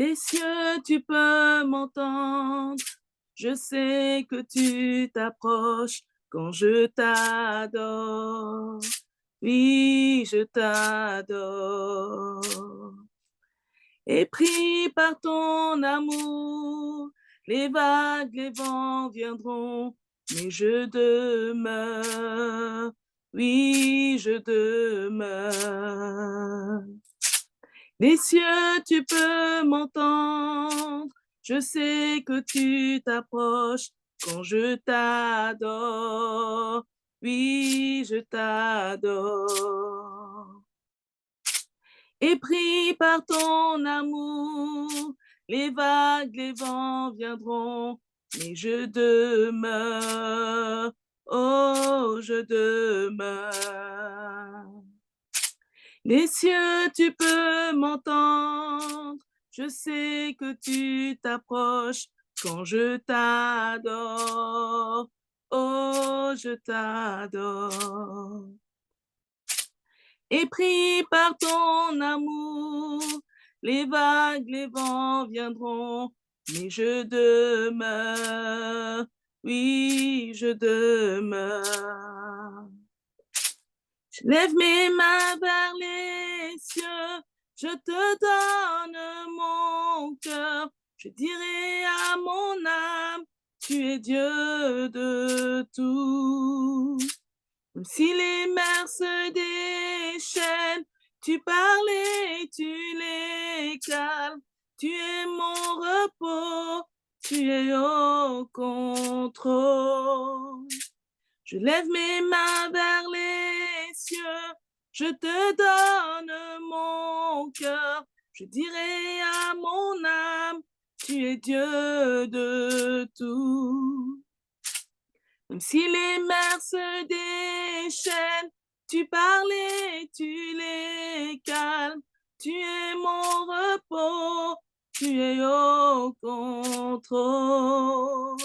Des cieux, tu peux m'entendre. Je sais que tu t'approches quand je t'adore. Oui, je t'adore. Et pris par ton amour, les vagues, les vents viendront, mais je demeure. Oui, je demeure. Les cieux, tu peux m'entendre. Je sais que tu t'approches quand je t'adore. Oui, je t'adore. Et pris par ton amour, les vagues, les vents viendront, mais je demeure. Oh, je demeure. Les cieux, tu peux m'entendre. Je sais que tu t'approches quand je t'adore. Oh, je t'adore. Et pris par ton amour, les vagues, les vents viendront, mais je demeure. Oui, je demeure. Je lève mes mains vers les cieux, je te donne mon cœur. Je dirai à mon âme, tu es Dieu de tout. Même si les mers se déchaînent, tu parles et tu les calmes. Tu es mon repos, tu es au contrôle. Je lève mes mains vers les cieux, je te donne mon cœur. Je dirai à mon âme, tu es Dieu de tout. Même si les mers se déchaînent, tu parles et tu les calmes. Tu es mon repos, tu es au contrôle.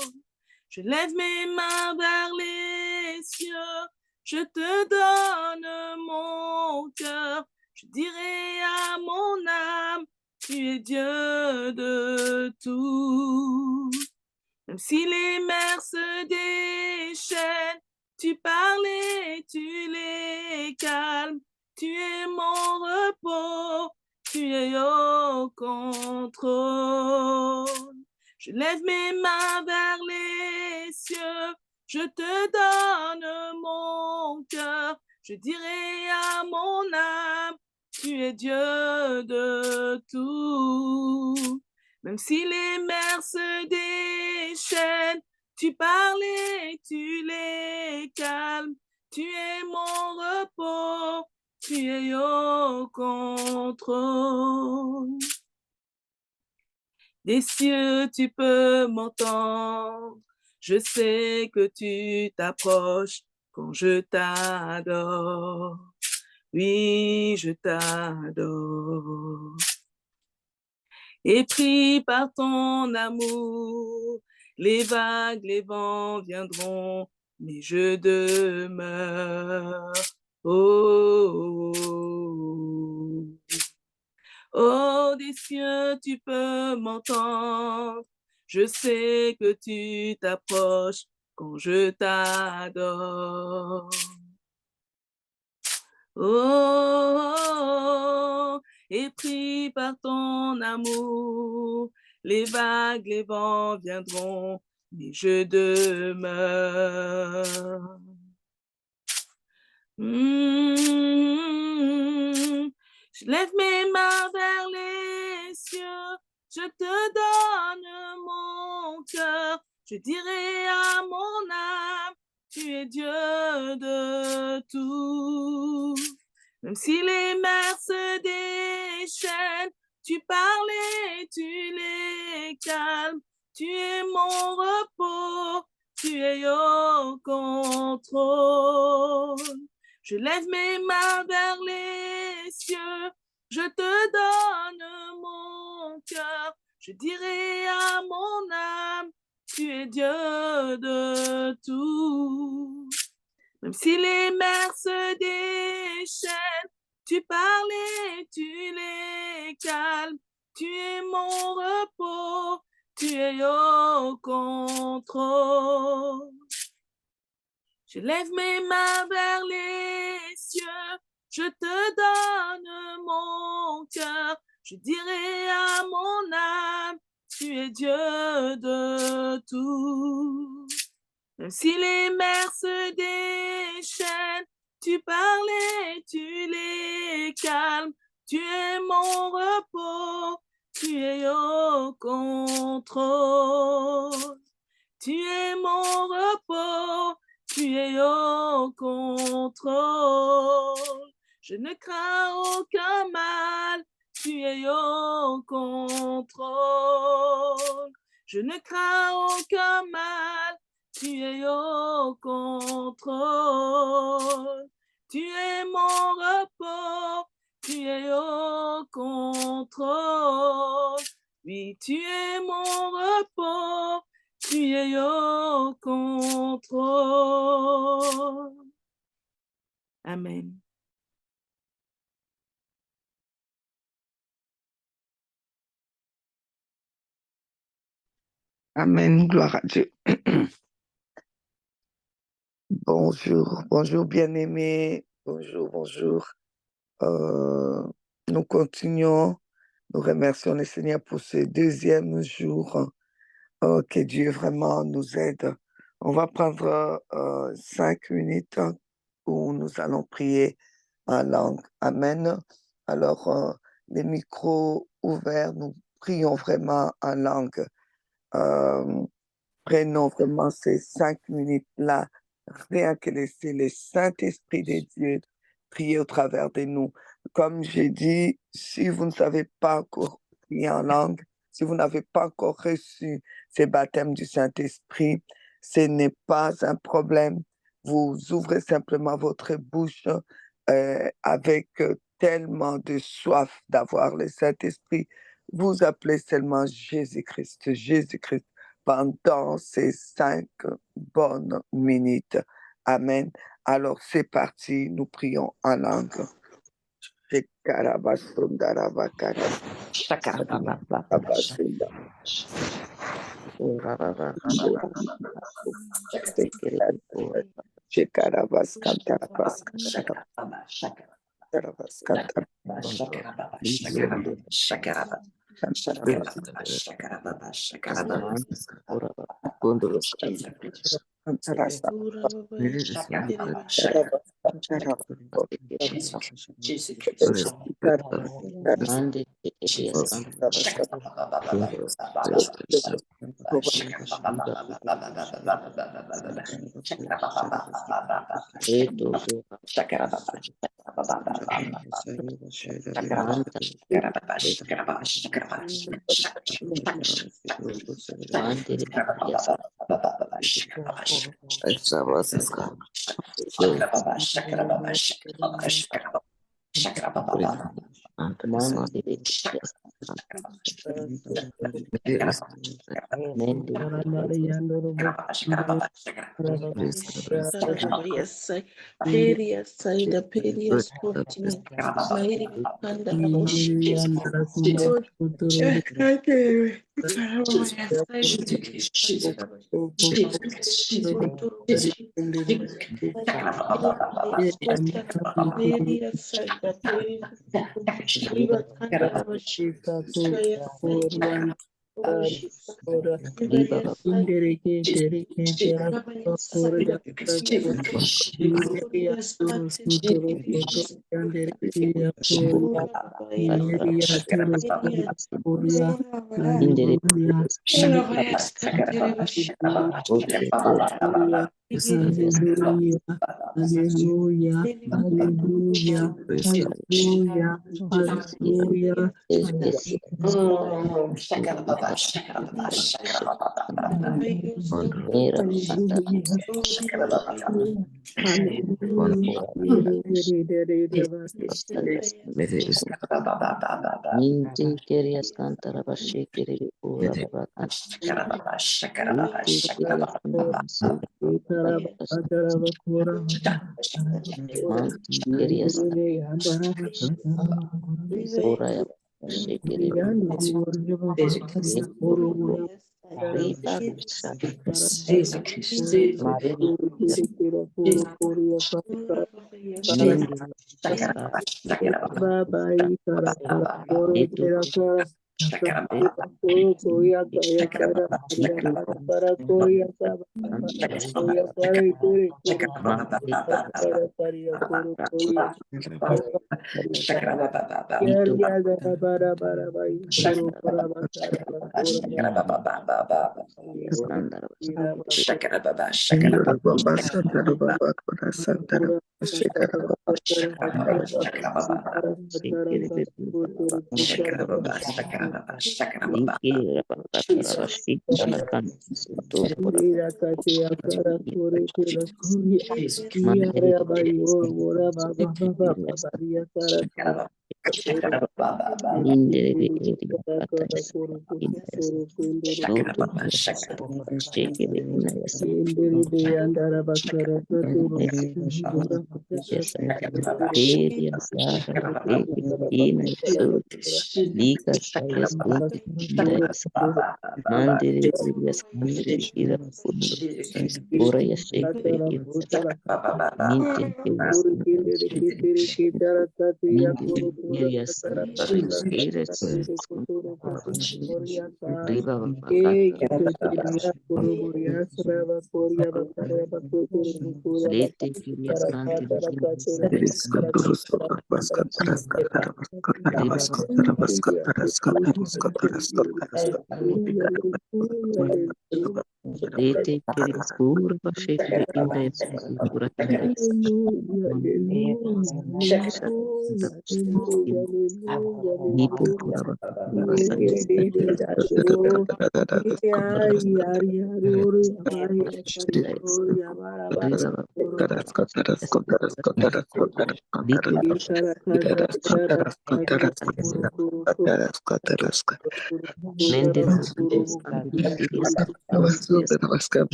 Je lève mes mains vers les cieux, je te donne mon cœur. Je dirai à mon âme, tu es Dieu de tout. Même si les mers se déchaînent, tu parles et tu les calmes. Tu es mon repos, tu es au contrôle. Je lève mes mains vers les cieux, je te donne mon cœur. Je dirai à mon âme, tu es Dieu de tout. Même si les mers se déchaînent, tu parles et tu les calmes. Tu es mon repos, tu es au contrôle. Des cieux, tu peux m'entendre. Je sais que tu t'approches quand je t'adore. Oui, je t'adore. Et pris par ton amour, les vagues, les vents viendront, mais je demeure. Oh, oh, oh, des cieux, tu peux m'entendre. Je sais que tu t'approches quand je t'adore. Oh, et pris par ton amour, les vagues, les vents viendront, mais je demeure. Je lève mes mains vers les cieux, je te donne mon cœur, je dirai à mon âme, tu es Dieu de tout. Même si les mers se déchaînent, tu parles et tu les calmes, tu es mon repos, tu es au contrôle. Je lève mes mains vers les cieux, je te donne mon cœur. Je dirai à mon âme, tu es Dieu de tout. Même si les mers se déchaînent, tu parles et tu les calmes. tu es mon repos, tu es au contrôle. Je lève mes mains vers les cieux, je te donne mon cœur, je dirai à mon âme, tu es Dieu de tout. Même si les mers se déchaînent, tu parles et tu les calmes, tu es mon repos, tu es au contrôle. Tu es mon repos, tu es au contrôle. Je ne crains aucun mal, tu es au contrôle. Je ne crains aucun mal, tu es au contrôle. Tu es mon repos, tu es au contrôle. Oui, tu es mon repos, tu es au contrôle. Amen. Amen, gloire à Dieu. Bonjour, bonjour bien-aimés, bonjour. Nous continuons, nous remercions le Seigneur pour ce deuxième jour, que Dieu vraiment nous aide. On va prendre 5 minutes où nous allons prier en langue. Amen. Alors, les micros ouverts, nous prions vraiment en langue. Prenons vraiment ces 5 minutes-là, rien que laisser le Saint-Esprit de Dieu prier au travers de nous. Comme j'ai dit, si vous ne savez pas encore prier en langue, si vous n'avez pas encore reçu ce baptême du Saint-Esprit, ce n'est pas un problème. Vous ouvrez simplement votre bouche avec tellement de soif d'avoir le Saint-Esprit. Vous appelez seulement Jésus-Christ, Jésus-Christ, pendant ces 5 bonnes minutes. Amen. Alors, c'est parti, nous prions en langue.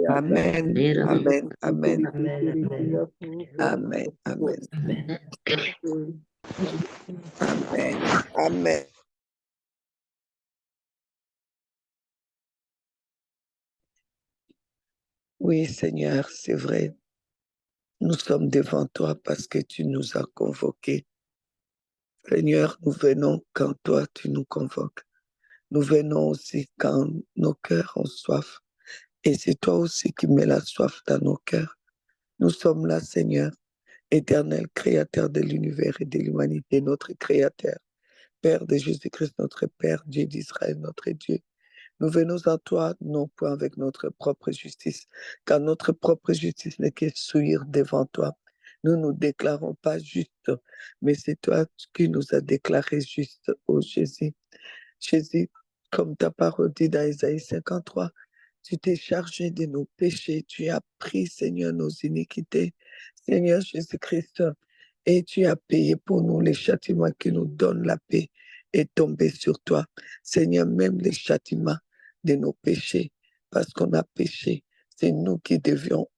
Amen. Amen. Amen. Amen. Amen. Amen. Amen. Oui, Seigneur, c'est vrai. Nous sommes devant toi parce que tu nous as convoqués. Seigneur, nous venons quand toi, tu nous convoques. Nous venons aussi quand nos cœurs ont soif. Et c'est toi aussi qui mets la soif dans nos cœurs. Nous sommes là, Seigneur, éternel créateur de l'univers et de l'humanité, notre créateur. Père de Jésus-Christ, notre Père, Dieu d'Israël, notre Dieu. Nous venons à toi, non point avec notre propre justice, car notre propre justice n'est que souillure devant toi. Nous ne nous déclarons pas justes, mais c'est toi qui nous as déclarés justes, ô Jésus. Jésus, comme ta parole dit dans Isaïe 53, tu t'es chargé de nos péchés, tu as pris, Seigneur, nos iniquités, Seigneur Jésus-Christ, et tu as payé pour nous les châtiments qui nous donnent la paix est tombé sur toi. Seigneur, même les châtiments de nos péchés, parce qu'on a péché, c'est nous qui devions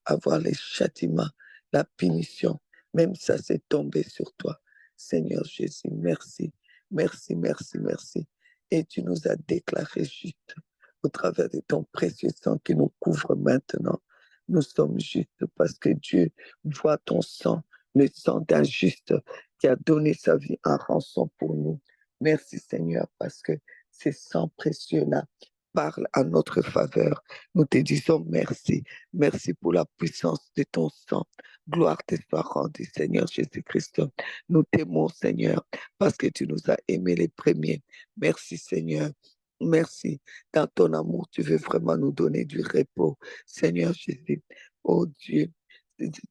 avoir les châtiments, la punition. Même ça, c'est tombé sur toi. Seigneur Jésus, merci, merci, merci, merci. Et tu nous as déclarés justes au travers de ton précieux sang qui nous couvre maintenant. Nous sommes justes parce que Dieu voit ton sang, le sang d'un juste qui a donné sa vie en rançon pour nous. Merci Seigneur parce que ces sangs précieux-là parlent à notre faveur. Nous te disons merci. Merci pour la puissance de ton sang. Gloire te soit rendue, Seigneur Jésus-Christ. Nous t'aimons, Seigneur, parce que tu nous as aimés les premiers. Merci, Seigneur. Merci. Dans ton amour, tu veux vraiment nous donner du repos. Seigneur Jésus, oh Dieu,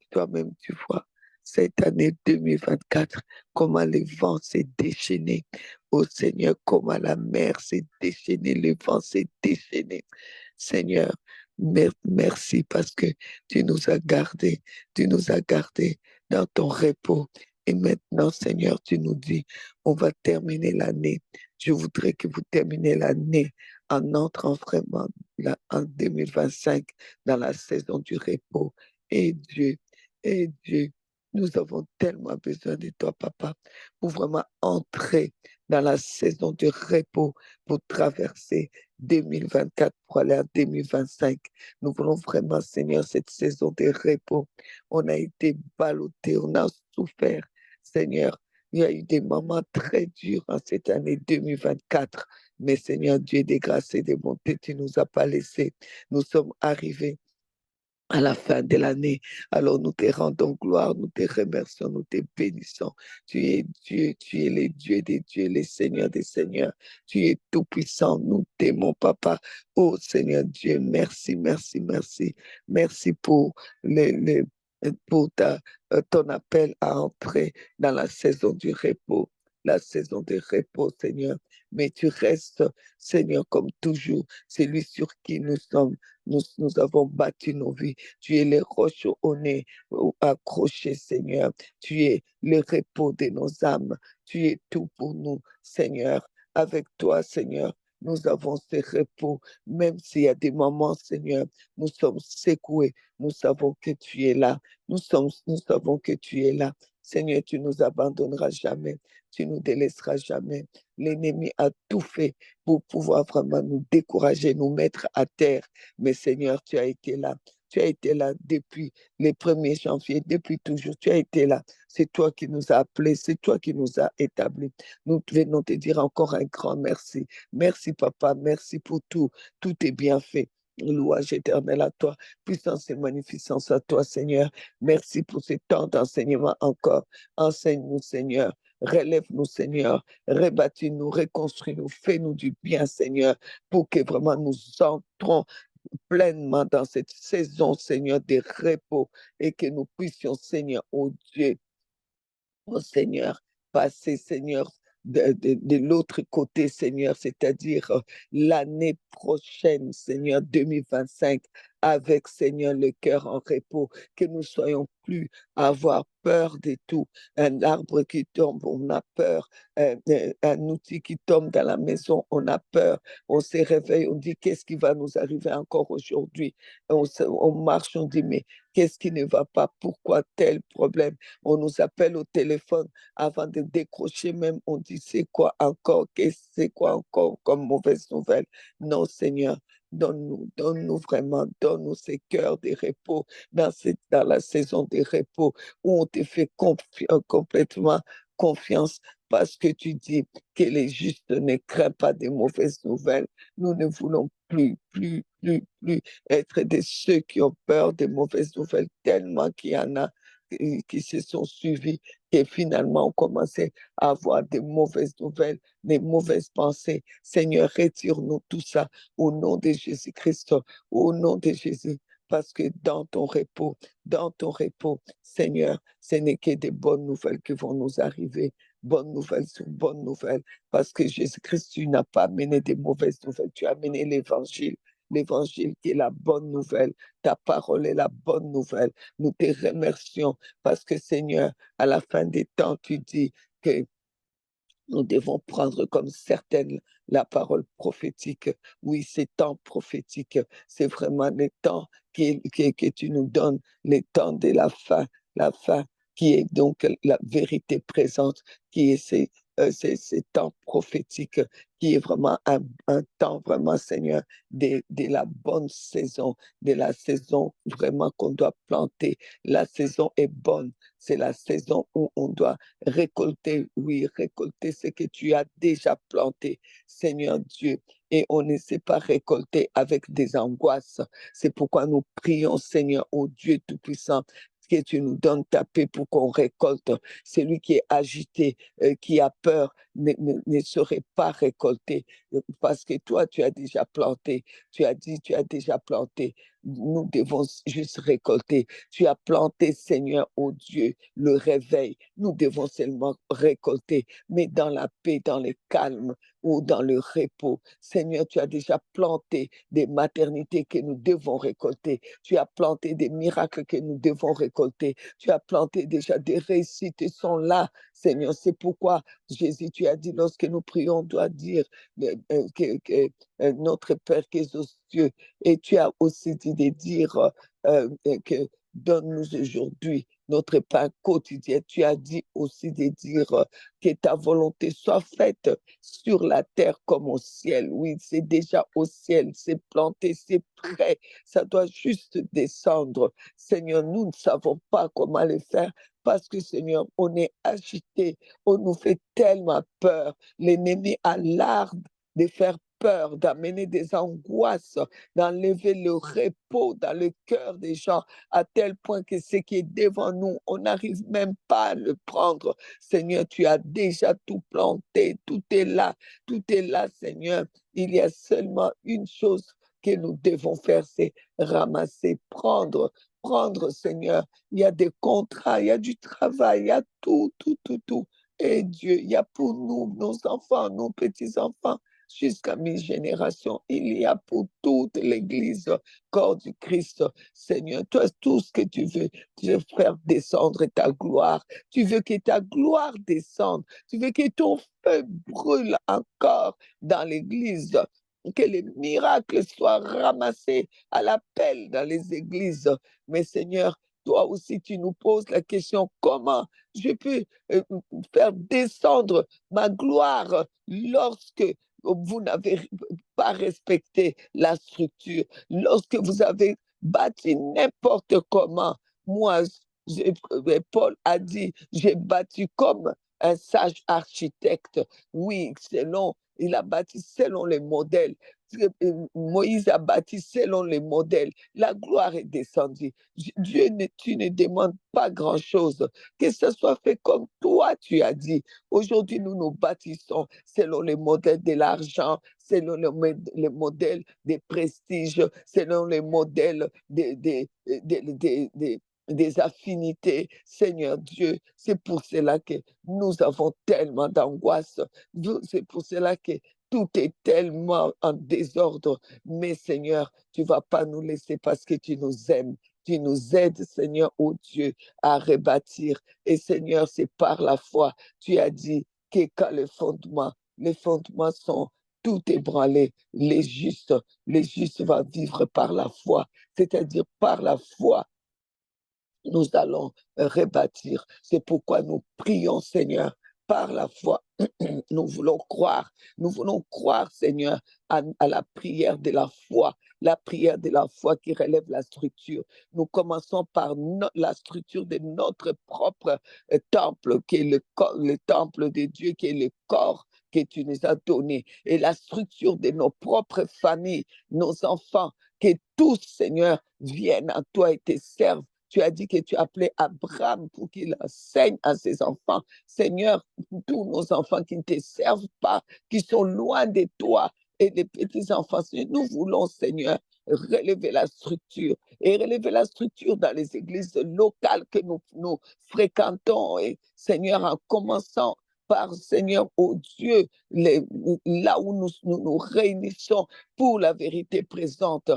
toi-même, tu vois, cette année 2024, comment le vent s'est déchaîné. Oh Seigneur, comment la mer s'est déchaînée, le vent s'est déchaîné. Seigneur, merci parce que tu nous as gardés dans ton repos. Et maintenant, Seigneur, tu nous dis, on va terminer l'année. Je voudrais que vous terminez l'année en entrant vraiment en 2025 dans la saison du repos. Et Dieu, et Dieu, nous avons tellement besoin de toi, Papa, pour vraiment entrer dans la saison du repos, pour traverser 2024 pour aller à 2025. Nous voulons vraiment, Seigneur, cette saison de repos. On a été ballottés, on a souffert, Seigneur. Il y a eu des moments très durs en cette année 2024, mais Seigneur Dieu des grâces et des bontés, tu ne nous as pas laissés. Nous sommes arrivés à la fin de l'année. Alors nous te rendons gloire, nous te remercions, nous te bénissons. Tu es Dieu, tu es le Dieu des dieux, le Seigneur des seigneurs. Tu es tout-puissant, nous t'aimons, Papa. Oh Seigneur Dieu, merci, merci, merci. Merci pour ton appel à entrer dans la saison du repos, la saison du repos, Seigneur. Mais tu restes, Seigneur, comme toujours, celui sur qui nous avons bâti nos vies. Tu es les roches au nez accrochées, Seigneur. Tu es le repos de nos âmes. Tu es tout pour nous, Seigneur. Avec toi, Seigneur, nous avons ce repos. Même s'il y a des moments, Seigneur, nous sommes secoués. Nous savons que tu es là. Nous savons que tu es là. Seigneur, tu nous abandonneras jamais. Tu nous délaisseras jamais. L'ennemi a tout fait pour pouvoir vraiment nous décourager, nous mettre à terre. Mais Seigneur, tu as été là. Tu as été là depuis les 1er janvier, depuis toujours. Tu as été là. C'est toi qui nous as appelés, c'est toi qui nous as établis. Nous venons te dire encore un grand merci. Merci, Papa. Merci pour tout. Tout est bien fait. Louange éternel à toi. Puissance et magnificence à toi, Seigneur. Merci pour ce temps d'enseignement encore. Enseigne-nous, Seigneur. Relève-nous, Seigneur. Rebâtis-nous, reconstruis-nous. Fais-nous du bien, Seigneur, pour que vraiment nous entrons pleinement dans cette saison, Seigneur, de repos et que nous puissions, Seigneur, oh Dieu, oh Seigneur, passer, Seigneur, de l'autre côté, Seigneur, c'est-à-dire l'année prochaine, Seigneur, 2025, avec, Seigneur, le cœur en repos, que nous soyons plus à avoir peur de tout. Un arbre qui tombe, on a peur. Un outil qui tombe dans la maison, on a peur. On se réveille, on dit, qu'est-ce qui va nous arriver encore aujourd'hui? On marche, on dit, mais qu'est-ce qui ne va pas? Pourquoi tel problème? On nous appelle au téléphone avant de décrocher même, on dit c'est quoi encore, c'est quoi encore comme mauvaise nouvelle? Non, Seigneur, donne-nous vraiment, donne-nous ces cœurs de repos dans la saison de repos où on te fait complètement confiance parce que tu dis que les justes ne craignent pas des mauvaises nouvelles. Nous ne voulons plus être de ceux qui ont peur des mauvaises nouvelles, tellement qu'il y en a qui se sont suivis et finalement ont commencé à avoir des mauvaises nouvelles, des mauvaises pensées. Seigneur, retire-nous tout ça au nom de Jésus-Christ, au nom de Jésus. Parce que dans ton repos, Seigneur, ce n'est que des bonnes nouvelles qui vont nous arriver. Bonnes nouvelles sur bonnes nouvelles. Parce que Jésus-Christ, tu n'as pas amené des mauvaises nouvelles. Tu as amené l'évangile. L'évangile qui est la bonne nouvelle. Ta parole est la bonne nouvelle. Nous te remercions parce que Seigneur, à la fin des temps, tu dis que nous devons prendre comme certaine la parole prophétique. Oui, ces temps prophétiques, c'est vraiment les temps que tu nous donnes, les temps de la fin qui est donc la vérité présente, qui est ces temps prophétiques, qui est vraiment un temps vraiment, Seigneur, de la bonne saison, de la saison vraiment qu'on doit planter. La saison est bonne, c'est la saison où on doit récolter, oui, récolter ce que tu as déjà planté, Seigneur Dieu. Et on ne sait pas récolter avec des angoisses. C'est pourquoi nous prions, Seigneur, au Dieu Tout-Puissant, que tu nous donnes ta paix pour qu'on récolte. Celui qui est agité, qui a peur, ne saurait pas récolter parce que toi, tu as déjà planté. Tu as dit, tu as déjà planté. nous devons juste récolter. Tu as planté, Seigneur, oh Dieu, le réveil. Nous devons seulement récolter, mais dans la paix, dans le calme ou dans le repos. Seigneur, tu as déjà planté des maternités que nous devons récolter. Tu as planté des miracles que nous devons récolter. Tu as planté déjà des réussites, ils sont là, Seigneur. C'est pourquoi, Jésus, tu as dit, lorsque nous prions, on doit dire que notre Père qui es aux cieux. Et tu as aussi dit de dire que donne-nous aujourd'hui notre pain quotidien. Tu as dit aussi de dire que ta volonté soit faite sur la terre comme au ciel. Oui, c'est déjà au ciel, c'est planté, c'est prêt. Ça doit juste descendre. Seigneur, nous ne savons pas comment le faire parce que, Seigneur, on est agité, on nous fait tellement peur. L'ennemi a l'art de faire peur, d'amener des angoisses, d'enlever le repos dans le cœur des gens, à tel point que ce qui est devant nous, on n'arrive même pas à le prendre. Seigneur, tu as déjà tout planté, tout est là, Seigneur. Il y a seulement une chose que nous devons faire, c'est ramasser, prendre, Seigneur. Il y a des contrats, il y a du travail, il y a tout, tout, tout, tout. Et Dieu, il y a pour nous, nos enfants, nos petits-enfants, jusqu'à mi-génération, il y a pour toute l'Église, corps du Christ. Seigneur, toi, tout ce que tu veux faire descendre ta gloire. Tu veux que ta gloire descende. Tu veux que ton feu brûle encore dans l'Église. Que les miracles soient ramassés à l'appel dans les églises. Mais Seigneur, toi aussi, tu nous poses la question, comment je peux faire descendre ma gloire lorsque vous n'avez pas respecté la structure, lorsque vous avez bâti n'importe comment. Moi, Paul a dit, j'ai bâti comme un sage architecte. Oui, il a bâti selon les modèles. Moïse a bâti selon les modèles. La gloire est descendue. Dieu, tu ne demandes pas grand-chose. Que ce soit fait comme toi, tu as dit. Aujourd'hui, nous nous bâtissons selon les modèles de l'argent, selon les modèles des prestiges, selon les modèles des affinités. Seigneur Dieu, c'est pour cela que nous avons tellement d'angoisse. C'est pour cela que tout est tellement en désordre. Mais Seigneur, tu ne vas pas nous laisser parce que tu nous aimes. Tu nous aides, Seigneur, oh Dieu, à rebâtir. Et Seigneur, c'est par la foi. Tu as dit que quand les fondements sont tout ébranlés, les justes vont vivre par la foi. C'est-à-dire par la foi, nous allons rebâtir. C'est pourquoi nous prions, Seigneur, par la foi. Nous voulons croire, Seigneur, à la prière de la prière de la foi qui relève la structure. Nous commençons par la structure de notre propre temple, qui est le temple de Dieu, qui est le corps que tu nous as donné, et la structure de nos propres familles, nos enfants, que tous, Seigneur, viennent à toi et te servent. Tu as dit que tu appelais Abraham pour qu'il enseigne à ses enfants. Seigneur, tous nos enfants qui ne te servent pas, qui sont loin de toi, et les petits-enfants, nous voulons, Seigneur, relever la structure et relever la structure dans les églises locales que nous fréquentons. Et Seigneur, en commençant par, Seigneur, oh Dieu, là où nous réunissons pour la vérité présente,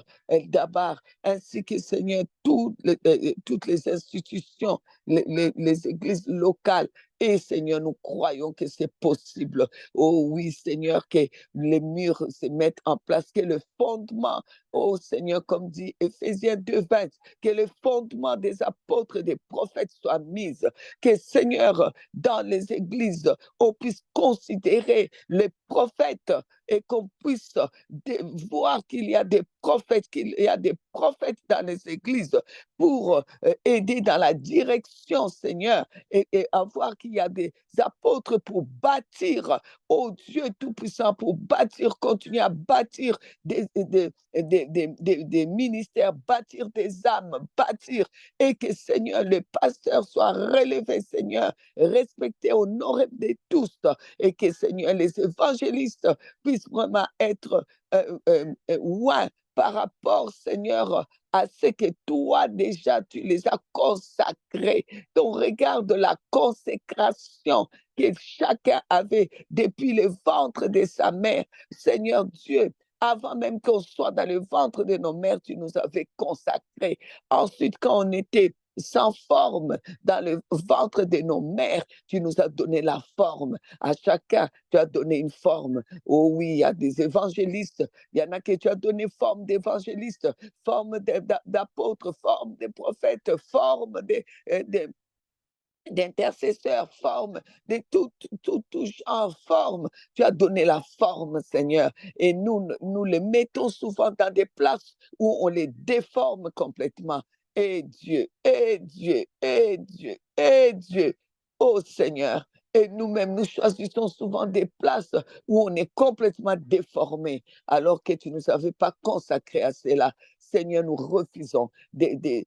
d'abord, ainsi que, Seigneur, toutes les institutions, les églises locales. Et Seigneur, nous croyons que c'est possible. Oh oui, Seigneur, que les murs se mettent en place, que le fondement, oh Seigneur, comme dit Éphésiens 2:20, que le fondement des apôtres et des prophètes soit mis, que Seigneur, dans les églises, on puisse considérer les prophètes et qu'on puisse voir qu'il y a des prophètes dans les églises pour aider dans la direction, Seigneur, et avoir qu'il y a des apôtres pour bâtir, oh Dieu Tout-Puissant, pour bâtir, continuer à bâtir des ministères, bâtir des âmes, bâtir, et que, Seigneur, le pasteur soit relevé, Seigneur, respecté, honoré de tous, et que, Seigneur, les évangélistes puissent vraiment être loin par rapport, Seigneur, à ce que toi déjà tu les as consacrés. Ton regard de la consécration que chacun avait depuis le ventre de sa mère. Seigneur Dieu, avant même qu'on soit dans le ventre de nos mères, tu nous avais consacrés. Ensuite, quand on était sans forme dans le ventre de nos mères, tu nous as donné la forme. À chacun, tu as donné une forme. Oh oui, il y a des évangélistes. Il y en a que tu as donné forme d'évangélistes, forme d'apôtres, forme de prophètes, forme d'intercesseurs, forme de tout genre, forme. Tu as donné la forme, Seigneur. Et nous les mettons souvent dans des places où on les déforme complètement. Et Dieu, et Dieu, et Dieu, et Dieu. Oh Seigneur. Et nous-mêmes, nous choisissons souvent des places où on est complètement déformé, alors que tu ne nous avais pas consacré à cela. Seigneur, nous refusons des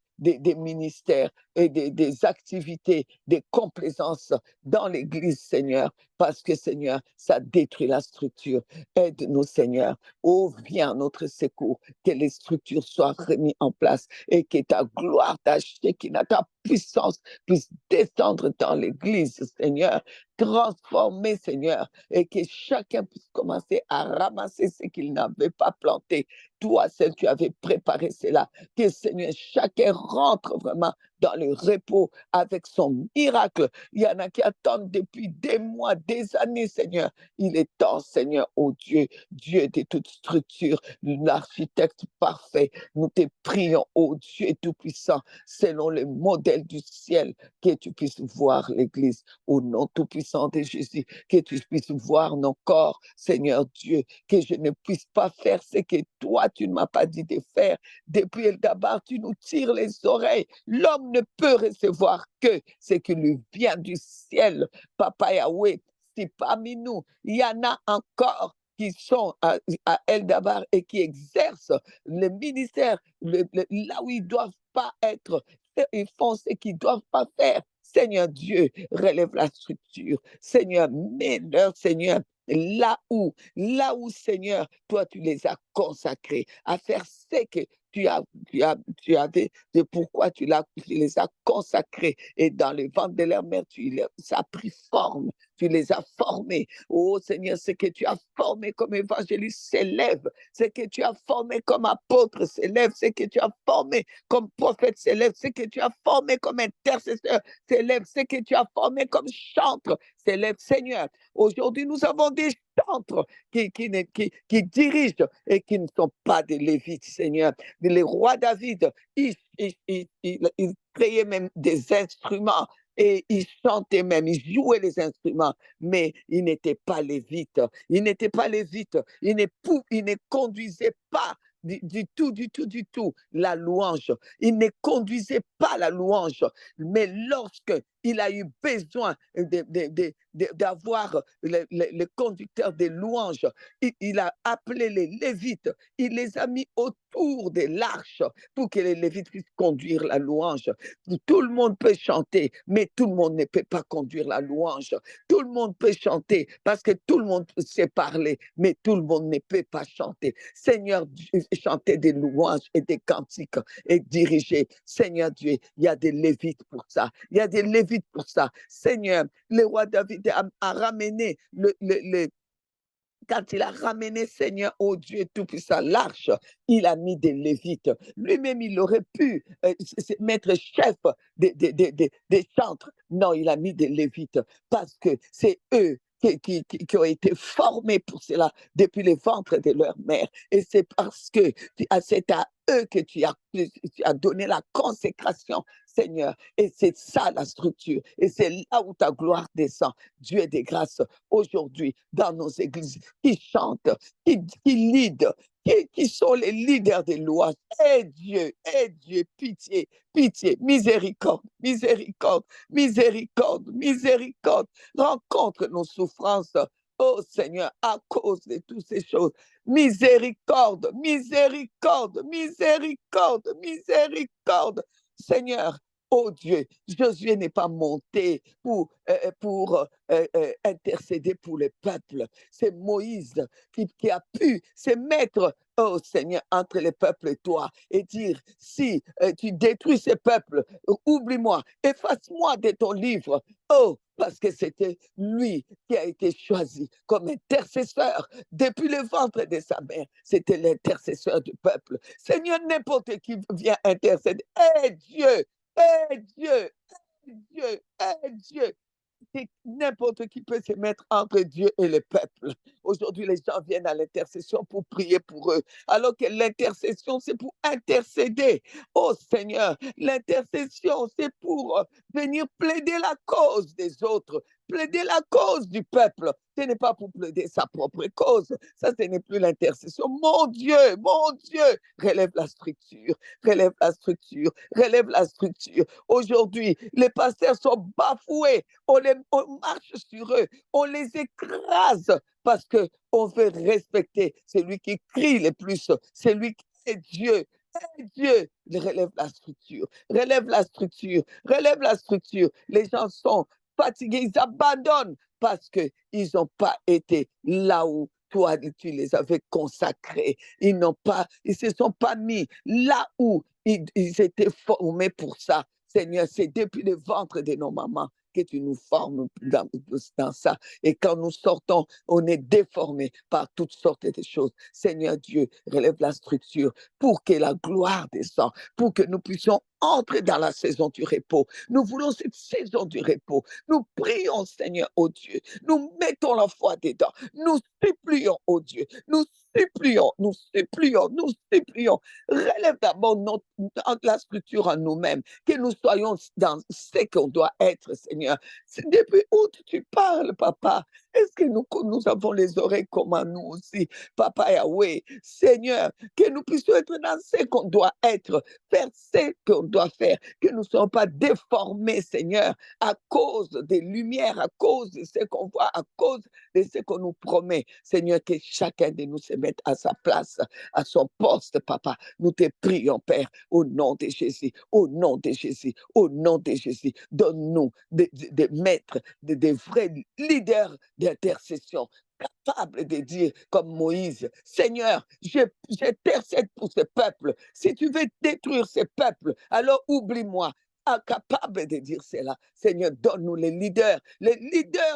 ministères et des activités, des complaisances dans l'Église, Seigneur, parce que, Seigneur, ça détruit la structure. Aide-nous, Seigneur. Oh, viens à notre secours, que les structures soient remises en place et que ta gloire, ta Shekinah, ta puissance puisse descendre dans l'Église, Seigneur. Transformer, Seigneur, et que chacun puisse commencer à ramasser ce qu'il n'avait pas planté. Toi, seul, tu avais préparé cela. Que, Seigneur, chacun rentre vraiment dans le repos avec son miracle. Il y en a qui attendent depuis des mois, des années, Seigneur. Il est temps, Seigneur, oh Dieu, Dieu de toute structure, l'architecte parfait. Nous te prions, oh Dieu Tout-Puissant, selon le modèle du ciel, que tu puisses voir l'Église au nom tout-puissant de Jésus, que tu puisses voir nos corps, Seigneur Dieu, que je ne puisse pas faire ce que toi, tu ne m'as pas dit de faire. Depuis le d'abord, tu nous tires les oreilles. L'homme ne peut recevoir que ce qui lui vient du ciel. Papa Yahweh, si parmi nous, il y en a encore qui sont à Eldabar et qui exercent le ministère là où ils ne doivent pas être. Ils font ce qu'ils ne doivent pas faire. Seigneur Dieu, relève la structure. Seigneur, mets-leur, Seigneur, là où, Seigneur, toi, tu les as consacrés à faire ce que tu avais, de pourquoi tu les as consacrés. Et dans le ventre de leur mère, ça a pris forme. Tu les as formés. Oh Seigneur, ce que tu as formé comme évangéliste s'élève. Ce que tu as formé comme apôtre s'élève. Ce que tu as formé comme prophète s'élève. Ce que tu as formé comme intercesseur s'élève. Ce que tu as formé comme chantre s'élève. Seigneur, aujourd'hui, nous avons des chantres qui dirigent et qui ne sont pas des Lévites, Seigneur. Les rois David, ils créaient même des instruments et ils chantaient même, ils jouaient les instruments, mais ils n'étaient pas lévites. Ils n'étaient pas lévites. Ils ne conduisaient pas du tout la louange. Il ne conduisait pas la louange, mais lorsque il a eu besoin d'avoir le conducteur des louanges, il a appelé les Lévites, il les a mis autour de l'arche pour que les Lévites puissent conduire la louange. Tout le monde peut chanter, mais tout le monde ne peut pas conduire la louange. Tout le monde peut chanter parce que tout le monde sait parler, mais tout le monde ne peut pas chanter. Seigneur, chanter des louanges et des cantiques et diriger. Seigneur Dieu, il y a des Lévites pour ça. Il y a des Lévites pour ça. Seigneur, le roi David a ramené quand il a ramené, Seigneur, oh Dieu Tout-Puissant, l'arche, il a mis des Lévites. Lui-même, il aurait pu mettre chef des chantres. Non, il a mis des Lévites parce que c'est eux qui ont été formés pour cela depuis le ventre de leur mère. Et c'est parce que c'est à eux que tu as donné la consécration, Seigneur. Et c'est ça la structure. Et c'est là où ta gloire descend. Dieu des grâces aujourd'hui dans nos églises qui chantent, qui lead, qui sont les leaders des louanges. Dieu, pitié, pitié, miséricorde, miséricorde, miséricorde, miséricorde. Rencontre nos souffrances. Oh Seigneur, à cause de toutes ces choses, miséricorde, miséricorde, miséricorde, miséricorde. Seigneur, Oh Dieu, Josué n'est pas monté pour intercéder pour le peuple. C'est Moïse qui a pu se mettre, oh Seigneur, entre les peuples et toi et dire, si tu détruis ces peuples, oublie-moi, efface-moi de ton livre. Oh, parce que c'était lui qui a été choisi comme intercesseur depuis le ventre de sa mère. C'était l'intercesseur du peuple. Seigneur, n'importe qui vient intercéder. Dieu, Dieu, Dieu, Dieu. N'importe qui peut se mettre entre Dieu et le peuple. Aujourd'hui, les gens viennent à l'intercession pour prier pour eux, alors que l'intercession, c'est pour intercéder. Oh Seigneur, l'intercession, c'est pour venir plaider la cause des autres, plaider la cause du peuple. Ce n'est pas pour plaider sa propre cause. Ça, ce n'est plus l'intercession. Mon Dieu, relève la structure, relève la structure, relève la structure. Aujourd'hui, les pasteurs sont bafoués. On marche sur eux, on les écrase parce qu'on veut respecter celui qui crie le plus, celui qui est Dieu. Dieu, relève la structure, relève la structure, relève la structure. Les gens sont fatigués, ils abandonnent parce qu'ils n'ont pas été là où toi, tu les avais consacrés. Ils se sont pas mis là où ils étaient formés pour ça. Seigneur, c'est depuis le ventre de nos mamans que tu nous formes dans ça. Et quand nous sortons, on est déformé par toutes sortes de choses. Seigneur Dieu, relève la structure pour que la gloire descende, pour que nous puissions entrer dans la saison du repos. Nous voulons cette saison du repos. Nous prions, Seigneur, oh Dieu. Nous mettons la foi dedans. Nous supplions, oh Dieu. Nous supplions, nous supplions, nous supplions. Relève d'abord la structure en nous-mêmes, que nous soyons dans ce qu'on doit être, Seigneur. C'est depuis où tu parles, papa? Est-ce que nous avons les oreilles comme à nous aussi, Papa Yahweh? Seigneur, que nous puissions être dans ce qu'on doit être, faire ce qu'on doit faire, que nous ne soyons pas déformés, Seigneur, à cause des lumières, à cause de ce qu'on voit, à cause de ce qu'on nous promet. Seigneur, que chacun de nous se mette à sa place, à son poste, papa. Nous te prions, Père, au nom de Jésus, au nom de Jésus, au nom de Jésus. Donne-nous des maîtres, des vrais leaders d'intercession, capables de dire comme Moïse, Seigneur, j'intercède pour ce peuple. Si tu veux détruire ce peuple, alors oublie-moi. Incapable de dire cela. Seigneur, donne-nous les leaders,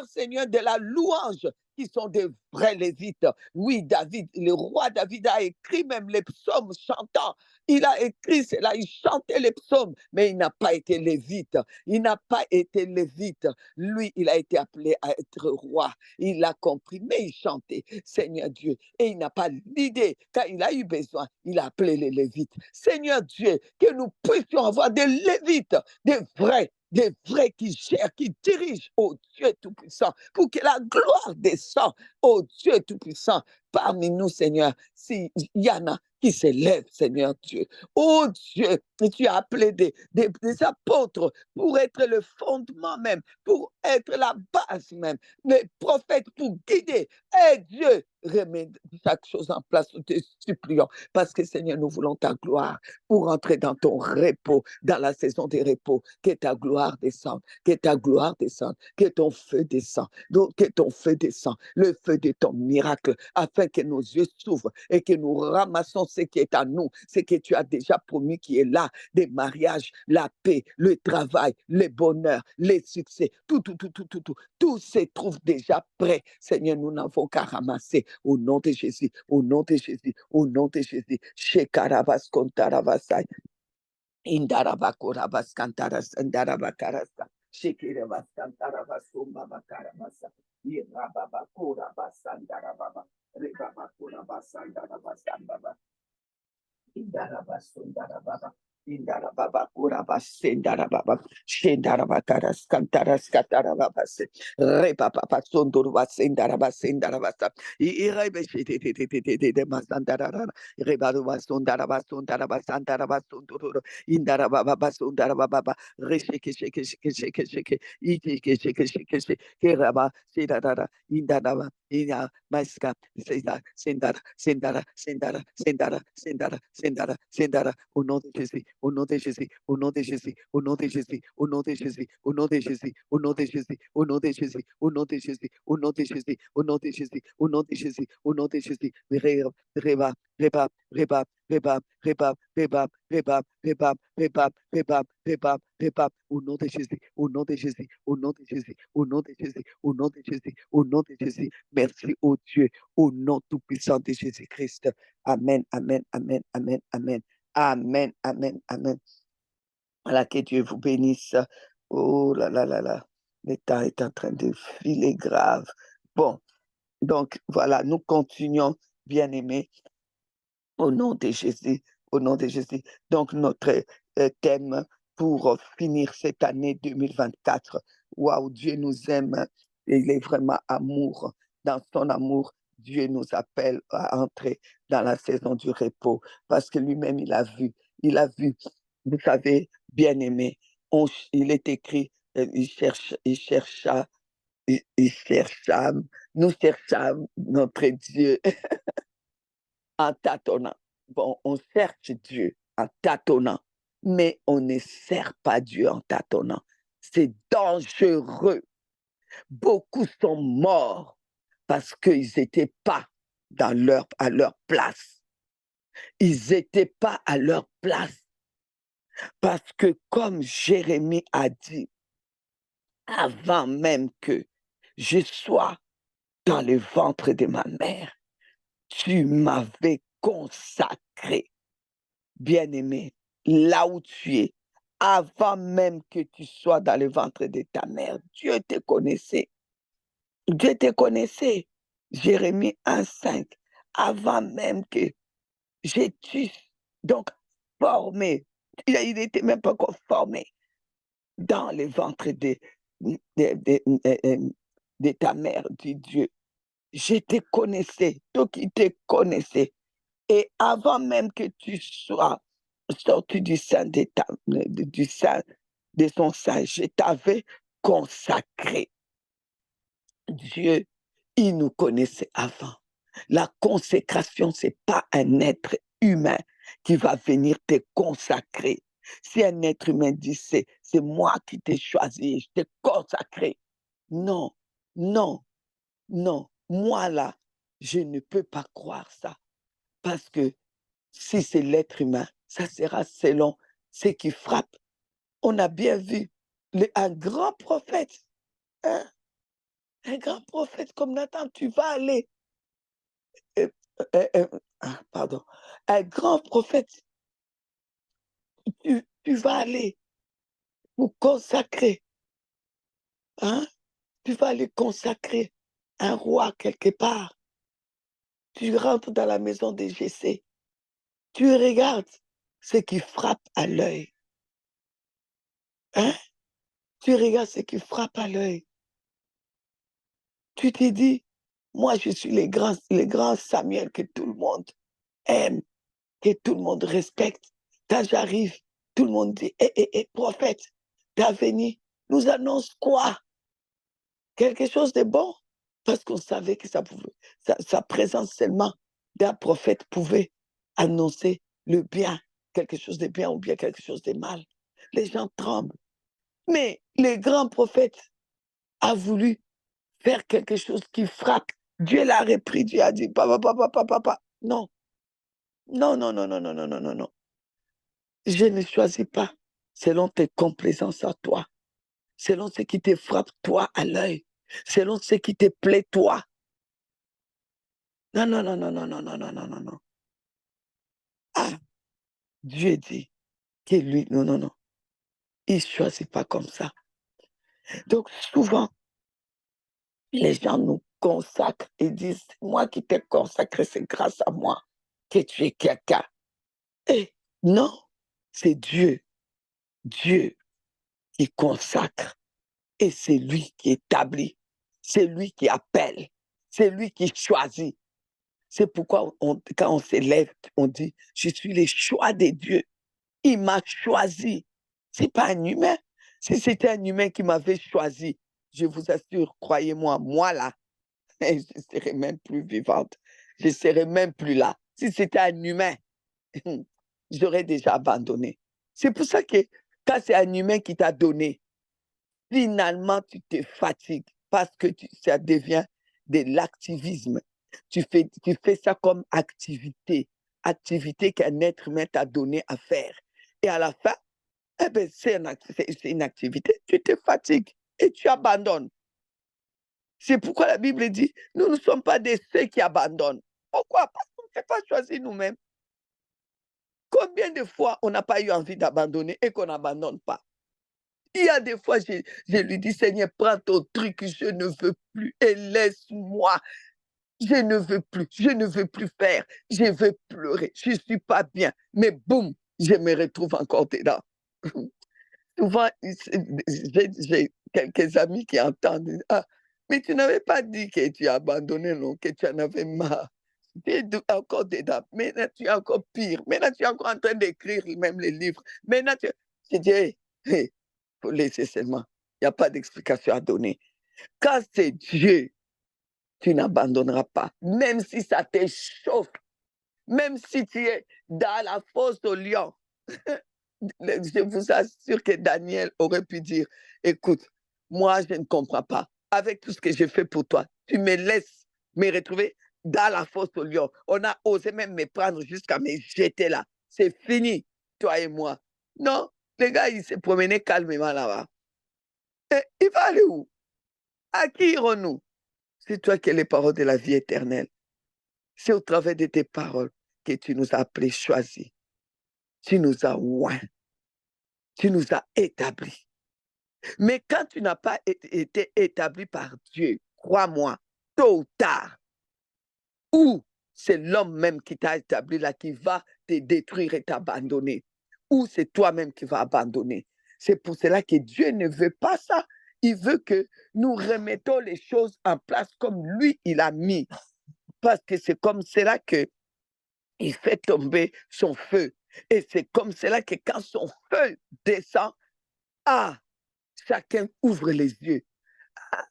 Seigneur, de la louange, qui sont des vrais lévites. Oui, David, le roi David a écrit même les psaumes chantants. Il a écrit cela, il chantait les psaumes, mais il n'a pas été lévite. Il n'a pas été lévite. Lui, il a été appelé à être roi. Il a compris, mais il chantait, Seigneur Dieu. Et il n'a pas l'idée, quand il a eu besoin, il a appelé les lévites. Seigneur Dieu, que nous puissions avoir des lévites, des vrais qui gèrent, qui dirigent, oh Dieu Tout-Puissant, pour que la gloire descende, oh Dieu Tout-Puissant, parmi nous, Seigneur. S'il y en a qui s'élèvent, Seigneur Dieu, oh Dieu, tu as appelé des apôtres pour être le fondement même, pour être la base même, les prophètes pour guider. Et Dieu, remets chaque chose en place, nous te supplions, parce que Seigneur, nous voulons ta gloire pour entrer dans ton repos, dans la saison des repos, que ta gloire descende, que ta gloire descende, que ton feu descende, donc que ton feu descende, le feu de ton miracle, afin que nos yeux s'ouvrent et que nous ramassons ce qui est à nous, ce que tu as déjà promis qui est là, des mariages, la paix, le travail, le bonheur, les succès, tout se trouve déjà prêt. Seigneur, nous n'avons qu'à ramasser au nom de Jésus, au nom de Jésus, au nom de Jésus. Shekarabas kontarabasai. Indarabakurabas kantaras andarabakarasa. Shekirabas kantarabas umbabakarabasa. Irababakurabas andarababa. Rebabakurabas andarabas ambaba. Indarabas undarababa. Indarababa kurabas sendarababa. Shendarabakaras kantaras katarababas. Rebababas undurabas sendarabas sendarabasa. Irebeshititititititi masandarara. Rebarubas undarabas undarabas andarabas undururu. Indarababas undarababa. Reshike shike shike shike shike. Itike shike shike shike. Keraba sidarara. Indaraba. Ina maska. Sendara, sendara, sendara, sendara, sendara, sendara, sendara, au nom de Jésus, au nom de Jésus, au nom de Jésus, au nom de Jésus, au nom de Jésus, au nom de Jésus, au nom de Jésus, au nom de Jésus, au nom de Jésus, au nom de Jésus, au nom de Jésus, au nom de Jésus, au nom de Jésus, reba, reba, reba, reba, reba, reba, reba, reba, reba, reba, reba, reba, au nom de Jésus, au nom de Jésus, au nom de Jésus, au nom de Jésus, au nom de Jésus, au nom de Jésus. Merci, ô Dieu, au nom tout-puissant de Jésus-Christ. Amen, amen, amen, amen, amen, amen, amen, amen. Voilà, que Dieu vous bénisse. Oh là là là là, le temps est en train de filer grave. Bon, donc voilà, nous continuons, bien-aimés, au nom de Jésus, au nom de Jésus. Donc notre thème pour finir cette année 2024, waouh, Dieu nous aime, et il est vraiment amour. Dans son amour, Dieu nous appelle à entrer dans la saison du repos, parce que lui-même, il a vu, vous savez, bien-aimé, il est écrit, il chercha, nous cherchâmes notre Dieu en tâtonnant. Bon, on cherche Dieu en tâtonnant, mais on ne sert pas Dieu en tâtonnant. C'est dangereux. Beaucoup sont morts parce qu'ils n'étaient pas à leur place. Ils n'étaient pas à leur place. Parce que comme Jérémie a dit, avant même que je sois dans le ventre de ma mère, tu m'avais consacré, bien-aimé, là où tu es, avant même que tu sois dans le ventre de ta mère. Dieu te connaissait. Dieu te connaissait. Jérémie 1,5. Avant même que j'étais donc formé, il n'était même pas encore formé dans le ventre de, de ta mère, dit Dieu. Je te connaissais, toi qui te connaissais. Et avant même que tu sois sorti du sein du sein de son sein, je t'avais consacré. Dieu, il nous connaissait avant. La consécration, ce n'est pas un être humain qui va venir te consacrer. Si un être humain dit c'est moi qui t'ai choisi, je t'ai consacré. Non, non, non. Moi là, je ne peux pas croire ça. Parce que si c'est l'être humain, ça sera selon ce qui frappe. On a bien vu un grand prophète, hein? Un grand prophète comme Nathan, tu vas aller. Pardon. Un grand prophète, tu vas aller pour consacrer. Hein? Tu vas aller consacrer un roi quelque part. Tu rentres dans la maison de Jessé. Tu regardes ce qui frappe à l'œil. Hein? Tu regardes ce qui frappe à l'œil. Tu te dis, moi je suis le grand Samuel que tout le monde aime, que tout le monde respecte. Quand j'arrive, tout le monde dit, prophète, t'as venu, nous annonce quoi? Quelque chose de bon? Parce qu'on savait que sa présence seulement d'un prophète pouvait annoncer le bien, quelque chose de bien ou bien quelque chose de mal. Les gens tremblent. Mais le grand prophète a voulu faire quelque chose qui frappe. Dieu l'a repris, Dieu a dit, papa. Non, non, non, non, non, non, non, non, non, non. Je ne choisis pas selon tes complaisances à toi, selon ce qui te frappe toi à l'œil, selon ce qui te plaît toi. Non, non, non, non, non, non, non, non, non, non, non. Ah, Dieu dit que lui, non, non, non. Il ne choisit pas comme ça. Donc souvent, les gens nous consacrent et disent, moi qui t'ai consacré, c'est grâce à moi que tu es quelqu'un. Et non, c'est Dieu. Dieu qui consacre et c'est lui qui établit, c'est lui qui appelle, c'est lui qui choisit. C'est pourquoi quand on s'élève, on dit, je suis le choix de Dieu. Il m'a choisi. Ce n'est pas un humain. Si c'était un humain qui m'avait choisi, je vous assure, croyez-moi, moi là, je ne serais même plus vivante. Je ne serais même plus là. Si c'était un humain, j'aurais déjà abandonné. C'est pour ça que quand c'est un humain qui t'a donné, finalement, tu te fatigues parce que ça devient de l'activisme. Tu fais ça comme activité qu'un être humain t'a donné à faire. Et à la fin, eh ben, c'est une activité, tu te fatigues et tu abandonnes. C'est pourquoi la Bible dit, nous ne sommes pas de ceux qui abandonnent. Pourquoi? Parce qu'on ne s'est pas choisi nous-mêmes. Combien de fois on n'a pas eu envie d'abandonner et qu'on n'abandonne pas? Il y a des fois, je lui dis, Seigneur, prends ton truc, je ne veux plus et laisse-moi. Je ne veux plus faire, je veux pleurer, je ne suis pas bien. Mais boum, je me retrouve encore dedans. Souvent, j'ai quelques amis qui entendent, ah, mais tu n'avais pas dit que tu as abandonné, non, que tu en avais marre. Tu es encore dedans. Maintenant, tu es encore pire. Maintenant, tu es encore en train d'écrire même les livres. Maintenant, je dis, hey, hey, faut laisser seulement. Il n'y a pas d'explication à donner. Quand c'est Dieu, tu n'abandonneras pas. Même si ça t'échauffe, même si tu es dans la fosse au lion. Je vous assure que Daniel aurait pu dire, écoute, moi, je ne comprends pas. Avec tout ce que j'ai fait pour toi, tu me laisses me retrouver dans la fosse au lion. On a osé même me prendre jusqu'à me jeter là. C'est fini, toi et moi. Non, le gars, il s'est promené calmement là-bas. Et il va aller où? À qui irons-nous? C'est toi qui as les paroles de la vie éternelle. C'est au travers de tes paroles que tu nous as appelés, choisis. Tu nous as oints. Tu nous as établis. Mais quand tu n'as pas été établi par Dieu, crois-moi, tôt ou tard, ou c'est l'homme même qui t'a établi là qui va te détruire et t'abandonner, ou c'est toi-même qui vas abandonner. C'est pour cela que Dieu ne veut pas ça. Il veut que nous remettons les choses en place comme lui, il a mis. Parce que c'est comme cela que il fait tomber son feu. Et c'est comme cela que quand son feu descend, ah, chacun ouvre les yeux. Ah,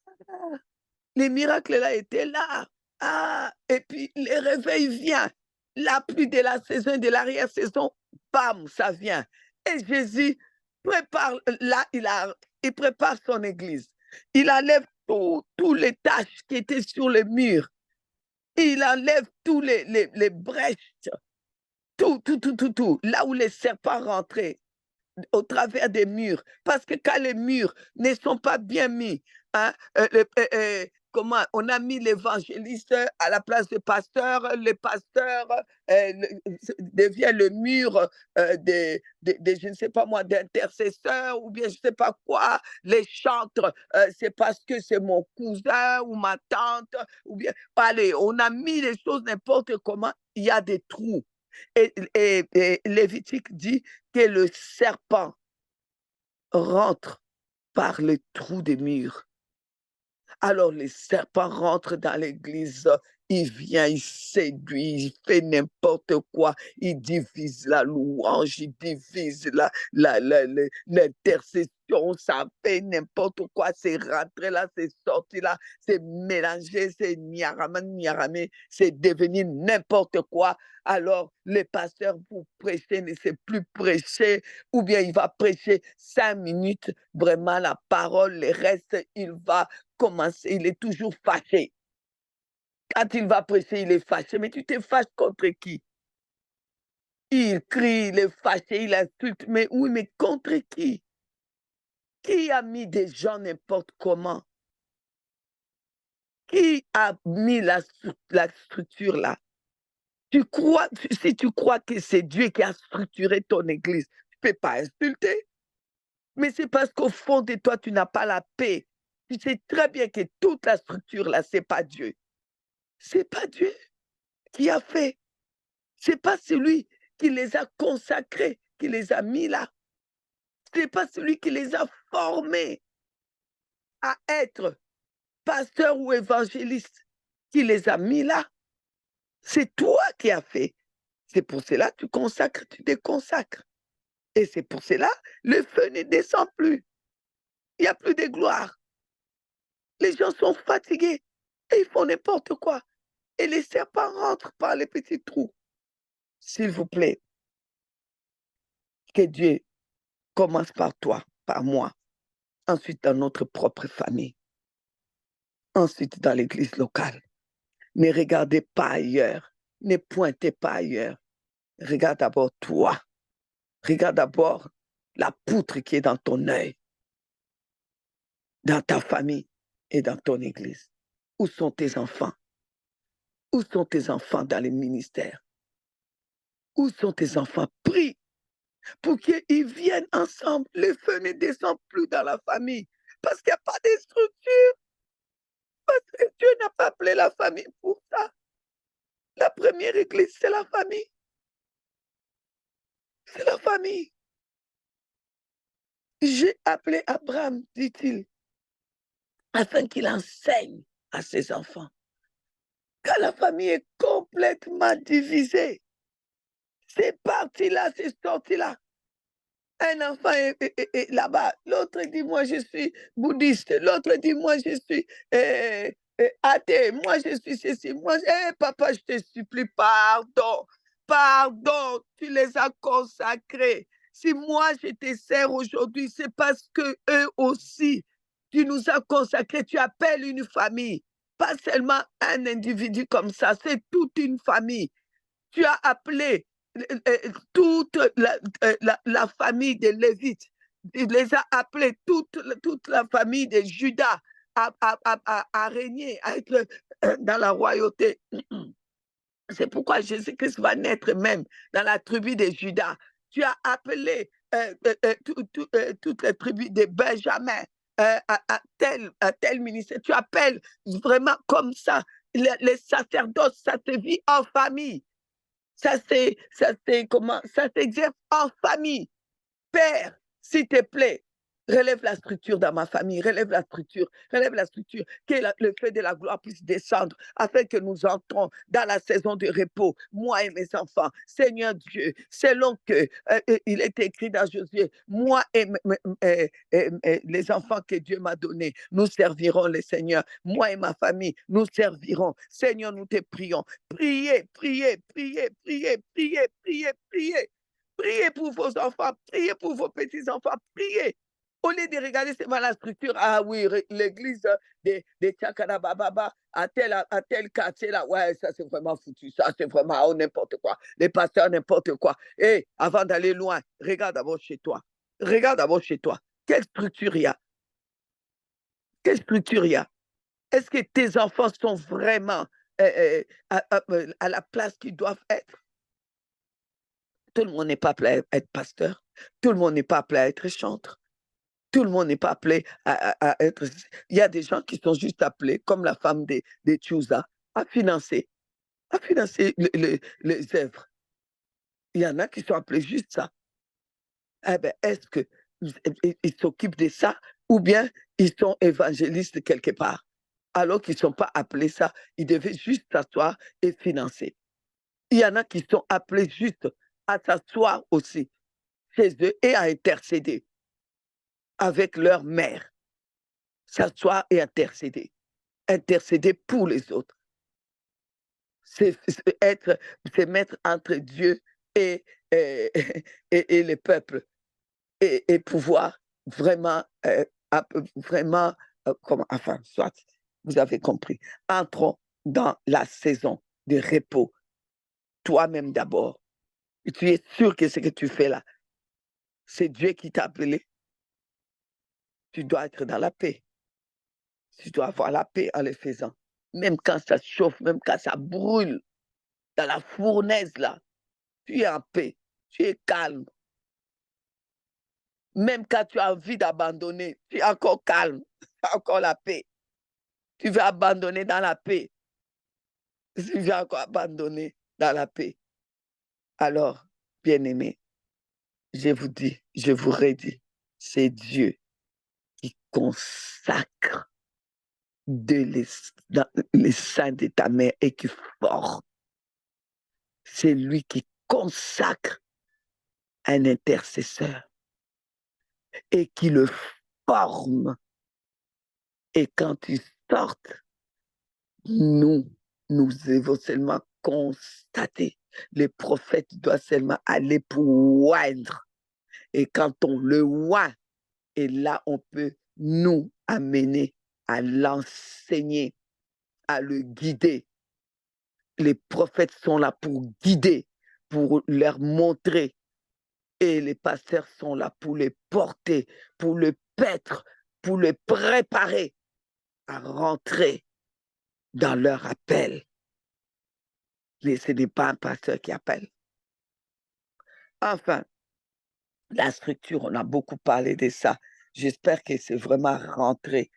les miracles là étaient là. Ah, et puis le réveil vient. La pluie de la saison et de l'arrière-saison, bam, ça vient. Et Jésus prépare, là, il prépare son église. Il enlève tous les taches qui étaient sur les murs. Il enlève tous les brèches, tout. Là où les serpents rentraient, au travers des murs. Parce que quand les murs ne sont pas bien mis, hein, comment on a mis l'évangéliste à la place du pasteur, le pasteur devient le mur je ne sais pas moi, d'intercesseur ou bien je ne sais pas quoi, les chantres, c'est parce que c'est mon cousin ou ma tante, ou bien, allez, on a mis les choses n'importe comment, il y a des trous. Et Lévitique dit que le serpent rentre par le trou des murs. Alors le serpent rentre dans l'église, il vient, il séduit, il fait n'importe quoi, il divise la louange, il divise l'intercession, ça fait n'importe quoi, c'est rentré là, c'est sorti là, c'est mélangé, c'est niaramé, c'est devenu n'importe quoi. Alors, le pasteur pour prêcher ne sait plus prêcher, ou bien il va prêcher 5 minutes, vraiment la parole, le reste, il va commencer, il est toujours fâché. Quand il va prêcher, il est fâché. Mais tu te fâches contre qui? Il crie, il est fâché, il insulte. Mais oui, mais contre qui? Qui a mis des gens n'importe comment? Qui a mis la structure là? Si tu crois que c'est Dieu qui a structuré ton église, tu ne peux pas insulter. Mais c'est parce qu'au fond de toi, tu n'as pas la paix. Tu sais très bien que toute la structure là, ce n'est pas Dieu. Ce n'est pas Dieu qui a fait. Ce n'est pas celui qui les a consacrés, qui les a mis là. Ce n'est pas celui qui les a formés à être pasteurs ou évangélistes, qui les a mis là. C'est toi qui as fait. C'est pour cela que tu consacres, tu déconsacres. Et c'est pour cela le feu ne descend plus. Il n'y a plus de gloire. Les gens sont fatigués et ils font n'importe quoi. Et les serpents rentrent par les petits trous. S'il vous plaît, que Dieu commence par toi, par moi, ensuite dans notre propre famille, ensuite dans l'église locale. Ne regardez pas ailleurs, ne pointez pas ailleurs. Regarde d'abord toi. Regarde d'abord la poutre qui est dans ton œil, dans ta famille et dans ton église. Où sont tes enfants? Où sont tes enfants dans les ministères? Où sont tes enfants? Prie pour qu'ils viennent ensemble. Le feu ne descend plus dans la famille parce qu'il n'y a pas de structure. Parce que Dieu n'a pas appelé la famille pour ça. La première église, c'est la famille. C'est la famille. J'ai appelé Abraham, dit-il, afin qu'il enseigne à ses enfants. Quand la famille est complètement divisée, c'est parti là, c'est sorti là. Un enfant est là-bas, l'autre dit moi je suis bouddhiste, l'autre dit moi je suis athée, moi je suis ceci, moi, papa je te supplie, pardon, pardon, tu les as consacrés. Si moi je te sers aujourd'hui, c'est parce que eux aussi, tu nous as consacrés, tu appelles une famille, pas seulement un individu comme ça, c'est toute une famille. Tu as appelé toute la famille des Lévites. Il les a appelés, toute la famille de Judas à régner, à être dans la royauté. C'est pourquoi Jésus-Christ va naître même dans la tribu de Judas. Tu as appelé toutes les tribus de Benjamin à tel ministère. Tu appelles vraiment comme ça. Les sacerdotes, ça se vit en famille. Ça s'exerce en famille. Père, s'il te plaît, relève la structure dans ma famille, relève la structure, que le feu de la gloire puisse descendre afin que nous entrons dans la saison de repos, moi et mes enfants. Seigneur Dieu, selon que il est écrit dans Josué, moi et les enfants que Dieu m'a donnés, nous servirons le Seigneur. Moi et ma famille, nous servirons. Seigneur, nous te prions. Priez, priez, priez, priez, priez, priez, priez. Priez pour vos enfants, priez pour vos petits-enfants, priez. Au lieu de regarder seulement la structure, ah oui, l'église de Tchakarababa, à tel quartier là, ouais, ça c'est vraiment foutu, ça c'est vraiment n'importe quoi. Les pasteurs, n'importe quoi. Et avant d'aller loin, regarde d'abord chez toi. Regarde d'abord chez toi. Quelle structure il y a? Quelle structure il y a? Est-ce que tes enfants sont vraiment à la place qu'ils doivent être? Tout le monde n'est pas appelé à être pasteur. Tout le monde n'est pas appelé à être chantre. Tout le monde n'est pas appelé à être. Il y a des gens qui sont juste appelés, comme la femme de Tchouza, à financer les œuvres. Il y en a qui sont appelés juste ça. Eh bien, est-ce qu'ils s'occupent de ça ou bien ils sont évangélistes quelque part? Alors qu'ils ne sont pas appelés ça, ils devaient juste s'asseoir et financer. Il y en a qui sont appelés juste à s'asseoir aussi chez eux et à intercéder avec leur mère. S'asseoir et intercéder. Intercéder pour les autres. C'est mettre entre Dieu et, et, et le peuple et pouvoir vraiment, vraiment enfin, soit, vous avez compris. Entrons dans la saison de repos. Toi-même d'abord. Tu es sûr que ce que tu fais là, c'est Dieu qui t'a appelé. Tu dois être dans la paix. Tu dois avoir la paix en le faisant. Même quand ça chauffe, même quand ça brûle, dans la fournaise là, tu es en paix, tu es calme. Même quand tu as envie d'abandonner, tu es encore calme, tu as encore la paix. Tu veux abandonner dans la paix. Tu veux encore abandonner dans la paix. Alors, bien-aimés, je vous dis, je vous redis, c'est Dieu qui consacre les seins de ta mère et qui forme. C'est lui qui consacre un intercesseur et qui le forme. Et quand ils sortent, nous devons seulement constater. Les prophètes doivent seulement aller poindre Et quand on le voit, et là, on peut nous amener à l'enseigner, à le guider. Les prophètes sont là pour guider, pour leur montrer. Et les pasteurs sont là pour les porter, pour le paître, pour les préparer à rentrer dans leur appel. Mais ce n'est pas un pasteur qui appelle. Enfin, la structure, on a beaucoup parlé de ça. J'espère que c'est vraiment rentré.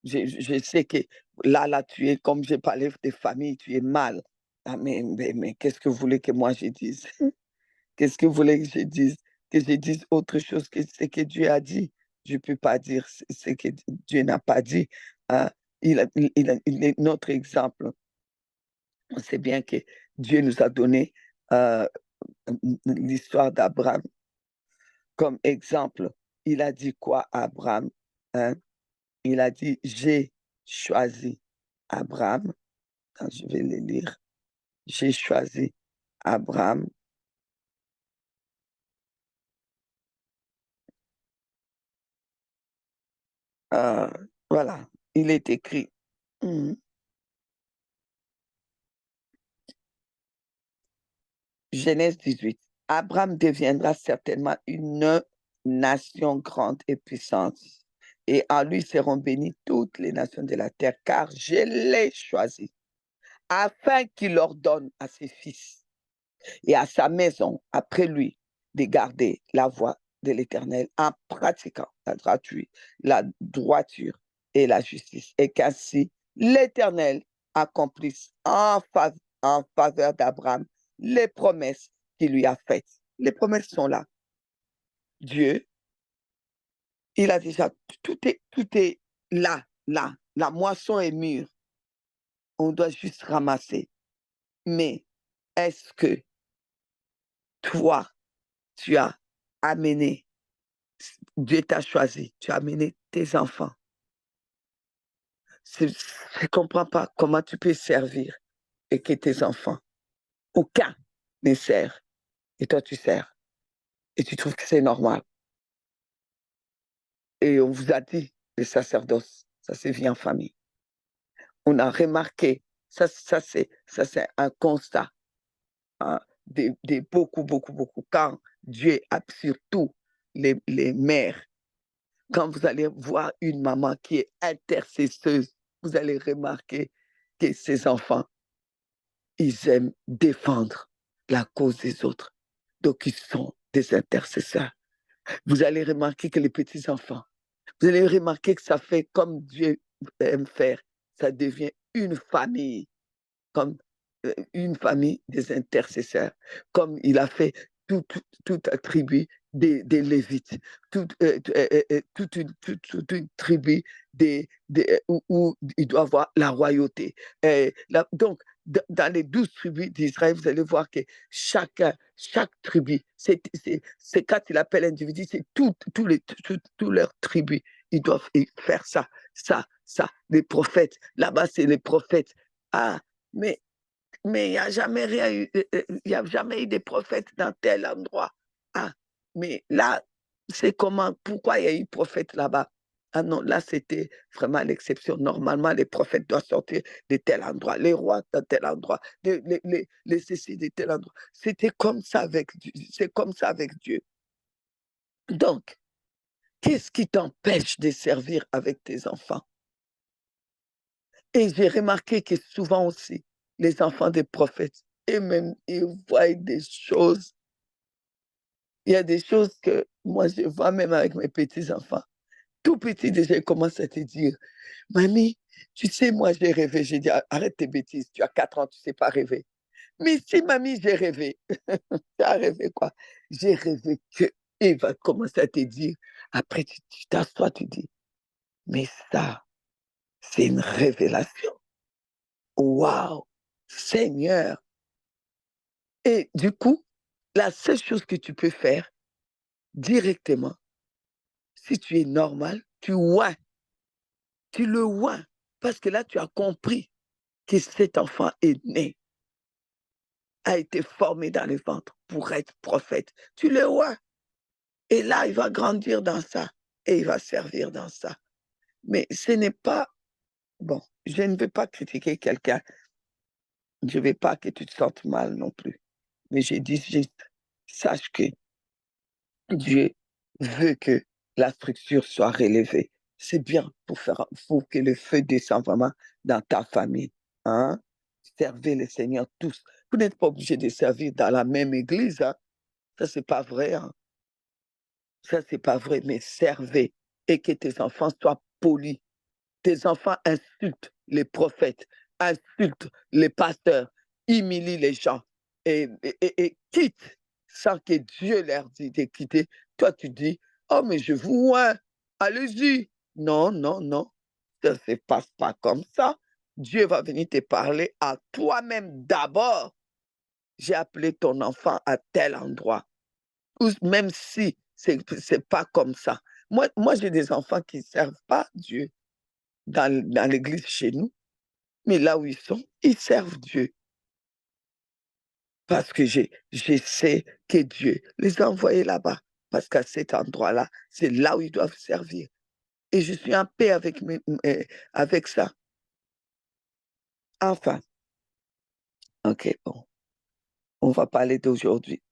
Je sais que là, tu es, comme j'ai parlé des familles, tu es mal. Ah, mais qu'est-ce que vous voulez que moi je dise? Qu'est-ce que vous voulez que je dise? Que je dise autre chose que ce que Dieu a dit? Je ne peux pas dire ce que Dieu n'a pas dit. Hein. Il est notre exemple. On sait bien que Dieu nous a donné euh, l'histoire d'Abraham comme exemple. Il a dit quoi à Abraham? Hein? Il a dit, j'ai choisi Abraham. Attends, je vais les lire. J'ai choisi Abraham. Euh, voilà, il est écrit. Mhm. Genèse 18. Abraham deviendra certainement une nation grande et puissante. Et en lui seront bénies toutes les nations de la terre, car je l'ai choisi, afin qu'il ordonne à ses fils et à sa maison après lui de garder la voie de l'Éternel en pratiquant la droiture et la justice, et qu'ainsi l'Éternel accomplisse en faveur d'Abraham les promesses qu'il lui a faites. Les promesses sont là. Dieu, il a déjà, tout est là, là. La moisson est mûre. On doit juste ramasser. Mais est-ce que toi, tu as amené, Dieu t'a choisi, tu as amené tes enfants? Je ne comprends pas comment tu peux servir et que tes enfants, aucun ne sert. Et toi, tu sers. Et tu trouves que c'est normal. Et on vous a dit, le sacerdoce, ça se vit en famille. On a remarqué, ça c'est un constat hein, de beaucoup, beaucoup, beaucoup. Quand Dieu a surtout les mères, quand vous allez voir une maman qui est intercesseuse, vous allez remarquer que ses enfants, ils aiment défendre la cause des autres. Donc, ils sont des intercesseurs. Vous allez remarquer que les petits-enfants, vous allez remarquer que ça fait comme Dieu aime faire. Ça devient une famille, comme une famille des intercesseurs, comme il a fait toute la tribu des Lévites, toute une tribu où il doit avoir la royauté. Donc, dans les 12 tribus d'Israël, vous allez voir que chaque tribu, c'est quand il appelle individu, c'est toutes leurs tribus, ils doivent faire ça, ça, ça. Les prophètes, là-bas, c'est les prophètes. Ah, mais il n'y a jamais rien eu, il y a jamais eu de prophètes dans tel endroit. Ah, mais là, c'est comment, pourquoi il y a eu prophète là-bas? Ah non, là, c'était vraiment l'exception. Normalement, les prophètes doivent sortir de tel endroit, les rois de tel endroit, les ceci de tel endroit. C'était comme ça avec Dieu. C'est comme ça avec Dieu. Donc, qu'est-ce qui t'empêche de servir avec tes enfants? Et j'ai remarqué que souvent aussi, les enfants des prophètes, et même, ils voient des choses. Il y a des choses que moi, je vois même avec mes petits-enfants. Tout petit, déjà, ils commencent à te dire, mamie, tu sais, moi, j'ai rêvé. J'ai dit, arrête tes bêtises, tu as 4 ans, tu ne sais pas rêver. Mais si, mamie, j'ai rêvé. Tu as rêvé quoi? J'ai rêvé que. Et il va commencer à te dire, après, tu t'assois, tu dis, mais ça, c'est une révélation. Waouh, Seigneur. Et du coup, la seule chose que tu peux faire directement, si tu es normal, tu le vois. Parce que là, tu as compris que cet enfant est né, a été formé dans le ventre pour être prophète. Tu le vois. Et là, il va grandir dans ça et il va servir dans ça. Mais ce n'est pas bon, je ne veux pas critiquer quelqu'un, je ne veux pas que tu te sentes mal non plus. Mais j'ai dit juste, sache que Dieu veut que la structure soit relevée. C'est bien pour que le feu descende vraiment dans ta famille, hein. Servez le Seigneur tous. Vous n'êtes pas obligés de servir dans la même église, hein. Ça, c'est pas vrai, hein. Ça, c'est pas vrai, mais servez et que tes enfants soient polis. Tes enfants insultent les prophètes, insultent les pasteurs, humilient les gens et quittent sans que Dieu leur dise de quitter. Toi, tu dis, oh, mais je vous vois, allez-y. Non, non, non, ça ne se passe pas comme ça. Dieu va venir te parler à toi-même d'abord. J'ai appelé ton enfant à tel endroit, ou même si c'est pas comme ça. Moi j'ai des enfants qui ne servent pas Dieu dans l'église chez nous, mais là où ils sont, ils servent Dieu parce que je sais que Dieu les a envoyés là-bas, parce qu'à cet endroit-là, c'est là où ils doivent servir et je suis en paix avec ça. Enfin, OK, bon, on va parler d'aujourd'hui.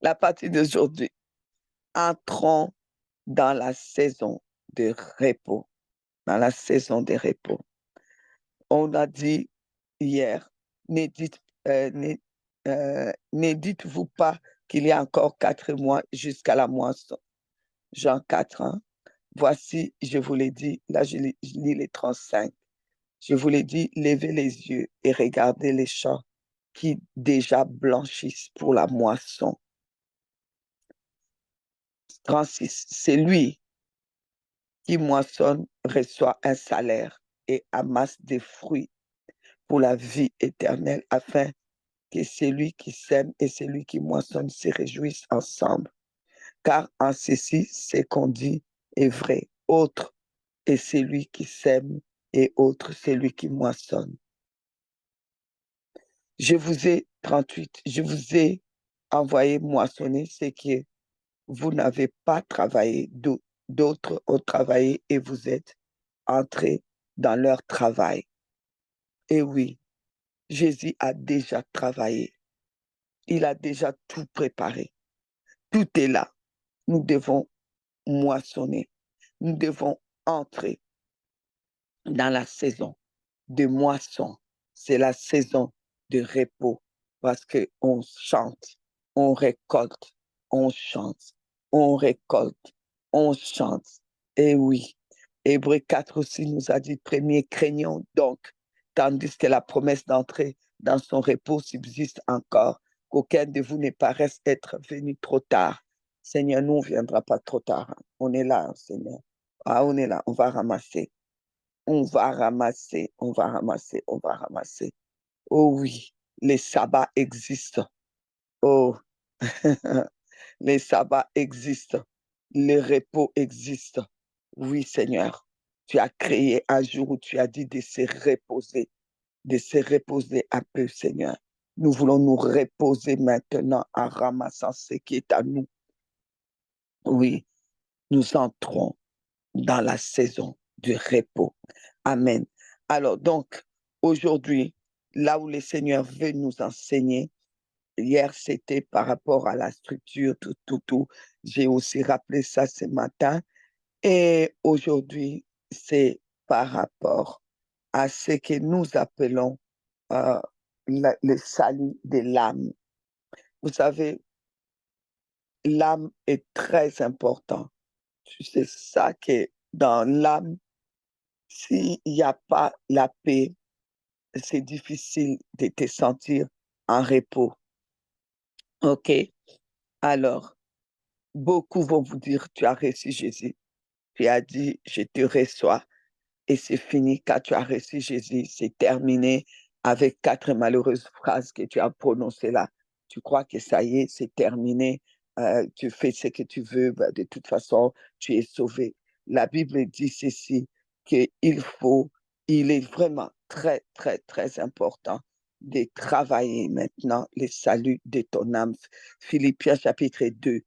La partie d'aujourd'hui, entrons dans la saison de repos, dans la saison de repos. On a dit hier, ne dites, ne dites-vous pas qu'il y a encore 4 mois jusqu'à la moisson. Jean 4, hein. Voici, je vous l'ai dit, là je lis les 35. Je vous l'ai dit, levez les yeux et regardez les champs qui déjà blanchissent pour la moisson. 36, c'est lui qui moissonne reçoit un salaire et amasse des fruits pour la vie éternelle afin que celui qui sème et celui qui moissonne se réjouissent ensemble. Car en ceci, ce qu'on dit est vrai. Autre est celui qui sème et autre celui qui moissonne. Je vous ai, 38, je vous ai envoyé moissonner ce que vous n'avez pas travaillé, d'autres ont travaillé et vous êtes entrés dans leur travail. Et oui, Jésus a déjà travaillé. Il a déjà tout préparé. Tout est là. Nous devons moissonner. Nous devons entrer dans la saison de moisson. C'est la saison de repos parce qu'on chante, on récolte, on chante, on récolte, on chante. Et oui, Hébreux 4 aussi nous a dit, premier craignons donc, tandis que la promesse d'entrer dans son repos subsiste encore, qu'aucun de vous ne paraisse être venu trop tard. Seigneur, nous, on ne viendra pas trop tard, hein. On est là, hein, Seigneur. Ah, on est là, on va ramasser. On va ramasser, on va ramasser, on va ramasser. Oh oui, les sabbats existent. Oh, les sabbats existent. Le repos existe. Oui, Seigneur. Tu as créé un jour où tu as dit de se reposer un peu, Seigneur. Nous voulons nous reposer maintenant en ramassant ce qui est à nous. Oui, nous entrons dans la saison du repos. Amen. Alors donc, aujourd'hui, là où le Seigneur veut nous enseigner, hier c'était par rapport à la structure, tout. J'ai aussi rappelé ça ce matin. Et aujourd'hui, c'est par rapport à ce que nous appelons euh, le salut de l'âme. Vous savez, l'âme est très important. C'est ça que dans l'âme, s'il n'y a pas la paix, c'est difficile de te sentir en repos. OK? Alors, beaucoup vont vous dire, tu as reçu Jésus. Tu as dit, je te reçois. Et c'est fini. Quand tu as reçu Jésus, c'est terminé avec 4 malheureuses phrases que tu as prononcées là. Tu crois que ça y est, c'est terminé. Tu fais ce que tu veux. Ben, de toute façon, tu es sauvé. La Bible dit ceci, il est vraiment très, très, très important de travailler maintenant le salut de ton âme. Philippiens chapitre 2,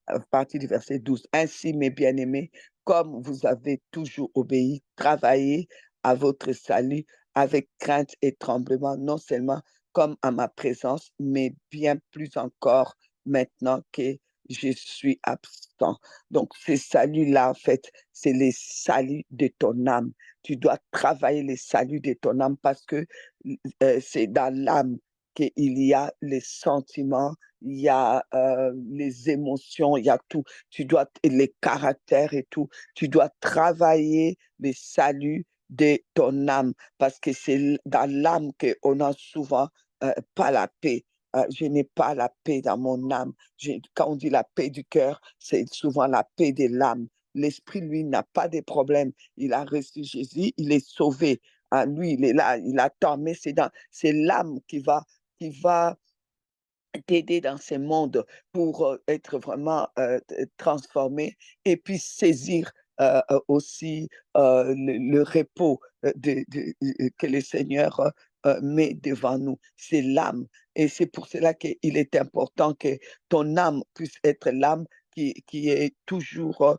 à partir du verset 12. Ainsi, mes bien-aimés, comme vous avez toujours obéi, travaillez à votre salut avec crainte et tremblement, non seulement comme à ma présence, mais bien plus encore maintenant que je suis absent. Donc, ces saluts-là, en fait, c'est les saluts de ton âme. Tu dois travailler les saluts de ton âme parce que c'est dans l'âme qu'il y a les sentiments, il y a les émotions, il y a tout. Tu dois, les caractères et tout. Tu dois travailler les saluts de ton âme parce que c'est dans l'âme qu'on a souvent pas la paix. Je n'ai pas la paix dans mon âme. Quand on dit la paix du cœur, c'est souvent la paix de l'âme. L'esprit, lui, n'a pas de problème. Il a reçu Jésus, il est sauvé. Lui, il est là, il attend, mais c'est l'âme qui va t'aider dans ce monde pour être vraiment transformé et puis saisir aussi le repos que le Seigneur met devant nous. C'est l'âme. Et c'est pour cela qu'il est important que ton âme puisse être l'âme qui est toujours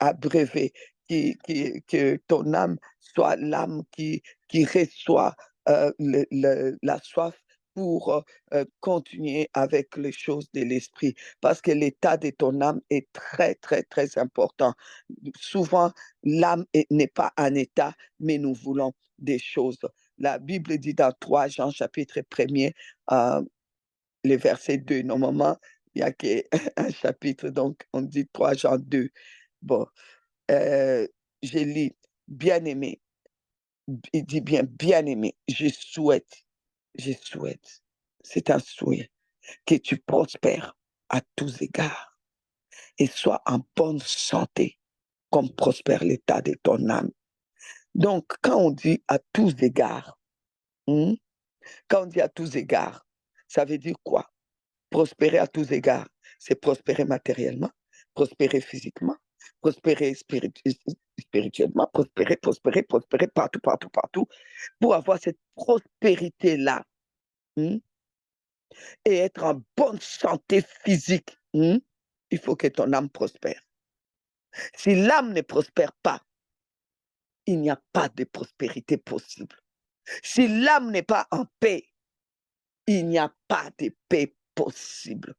abreuvée, que ton âme soit l'âme qui reçoit la soif pour continuer avec les choses de l'esprit, parce que l'état de ton âme est très, très, très important. Souvent, l'âme n'est pas en état, mais nous voulons des choses. La Bible dit dans 3 Jean, chapitre 1er, le verset 2, normalement, il n'y a qu'un chapitre, donc on dit 3 Jean 2. Bon, euh, je lis, bien-aimé, il dit bien, bien-aimé, je souhaite, c'est un souhait, que tu prospères à tous égards et sois en bonne santé, comme prospère l'état de ton âme. Donc, quand on dit à tous égards, hmm, quand on dit à tous égards, ça veut dire quoi? Prospérer à tous égards, c'est prospérer matériellement, prospérer physiquement, prospérer spirituellement, prospérer partout, partout, partout, pour avoir cette prospérité-là. Hmm, et être en bonne santé physique, il faut que ton âme prospère. Si l'âme ne prospère pas, il n'y a pas de prospérité possible. Si l'âme n'est pas en paix, il n'y a pas de paix possible.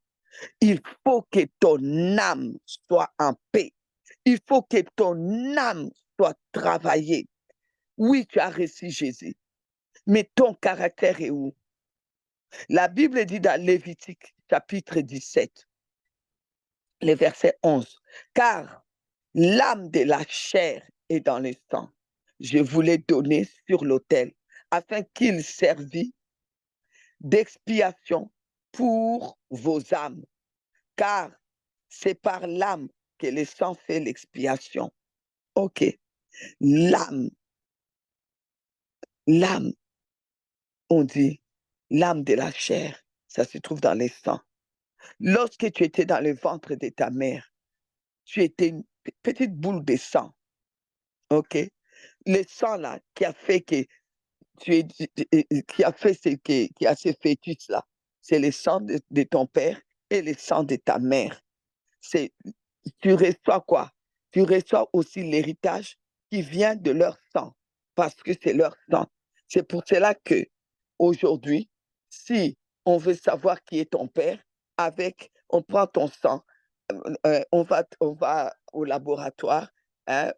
Il faut que ton âme soit en paix. Il faut que ton âme soit travaillée. Oui, tu as reçu Jésus, mais ton caractère est où? La Bible dit dans Lévitique, chapitre 17, le verset 11, car l'âme de la chair est dans le sang. Je vous l'ai donné sur l'autel, afin qu'il servît d'expiation pour vos âmes, car c'est par l'âme que le sang fait l'expiation. OK. L'âme, l'âme, on dit, l'âme de la chair, ça se trouve dans le sang. Lorsque tu étais dans le ventre de ta mère, tu étais une petite boule de sang. OK? Le sang là qui a fait que qui a fait qui a ces fœtus-là, c'est le sang de ton père et le sang de ta mère. C'est, tu reçois quoi? Tu reçois aussi l'héritage qui vient de leur sang, parce que c'est leur sang. C'est pour cela que aujourd'hui, si on veut savoir qui est ton père, on prend ton sang, on va au laboratoire, hein,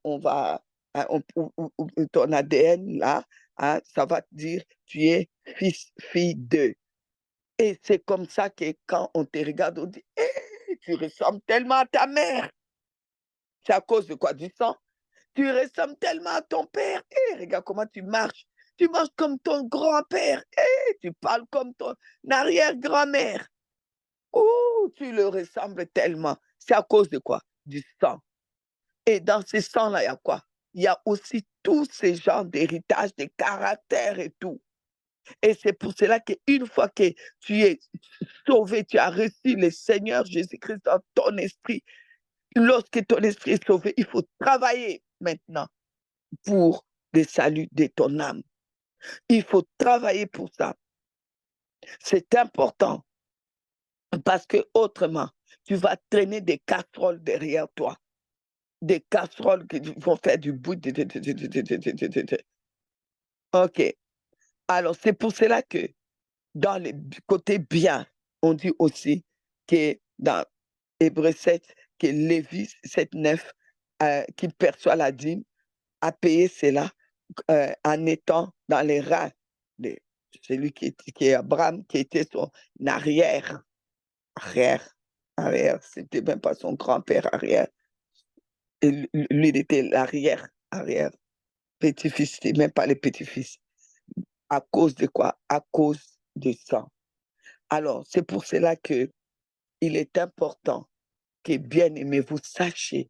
ton ADN là, hein, ça va te dire tu es fils, fille d'eux. Et c'est comme ça que quand on te regarde, on dit, hey, tu ressembles tellement à ta mère. C'est à cause de quoi? Du sang. Tu ressembles tellement à ton père. Hey, regarde comment tu marches. Tu marches comme ton grand-père. Hey, tu parles comme ton arrière-grand-mère. Oh, tu le ressembles tellement. C'est à cause de quoi? Du sang. Et dans ce sang-là, il y a quoi? Il y a aussi tous ces genres d'héritage, de caractère et tout. Et c'est pour cela qu'une fois que tu es sauvé, tu as reçu le Seigneur Jésus-Christ dans ton esprit, lorsque ton esprit est sauvé, il faut travailler maintenant pour le salut de ton âme. Il faut travailler pour ça. C'est important parce que autrement, tu vas traîner des casseroles derrière toi. Des casseroles qui vont faire du bruit. OK. Alors, c'est pour cela que dans les côtés bien, on dit aussi que dans Hébreux 7, que Lévi 7,9, qui perçoit la dîme, a payé cela en étant dans les reins de celui qui est Abraham, qui était son arrière, arrière, arrière, c'était même pas son grand-père arrière. Et lui, il était l'arrière, arrière, petit-fils, c'était même pas les petits-fils. À cause de quoi? À cause du sang. Alors, c'est pour cela que il est important que, bien-aimés, vous sachiez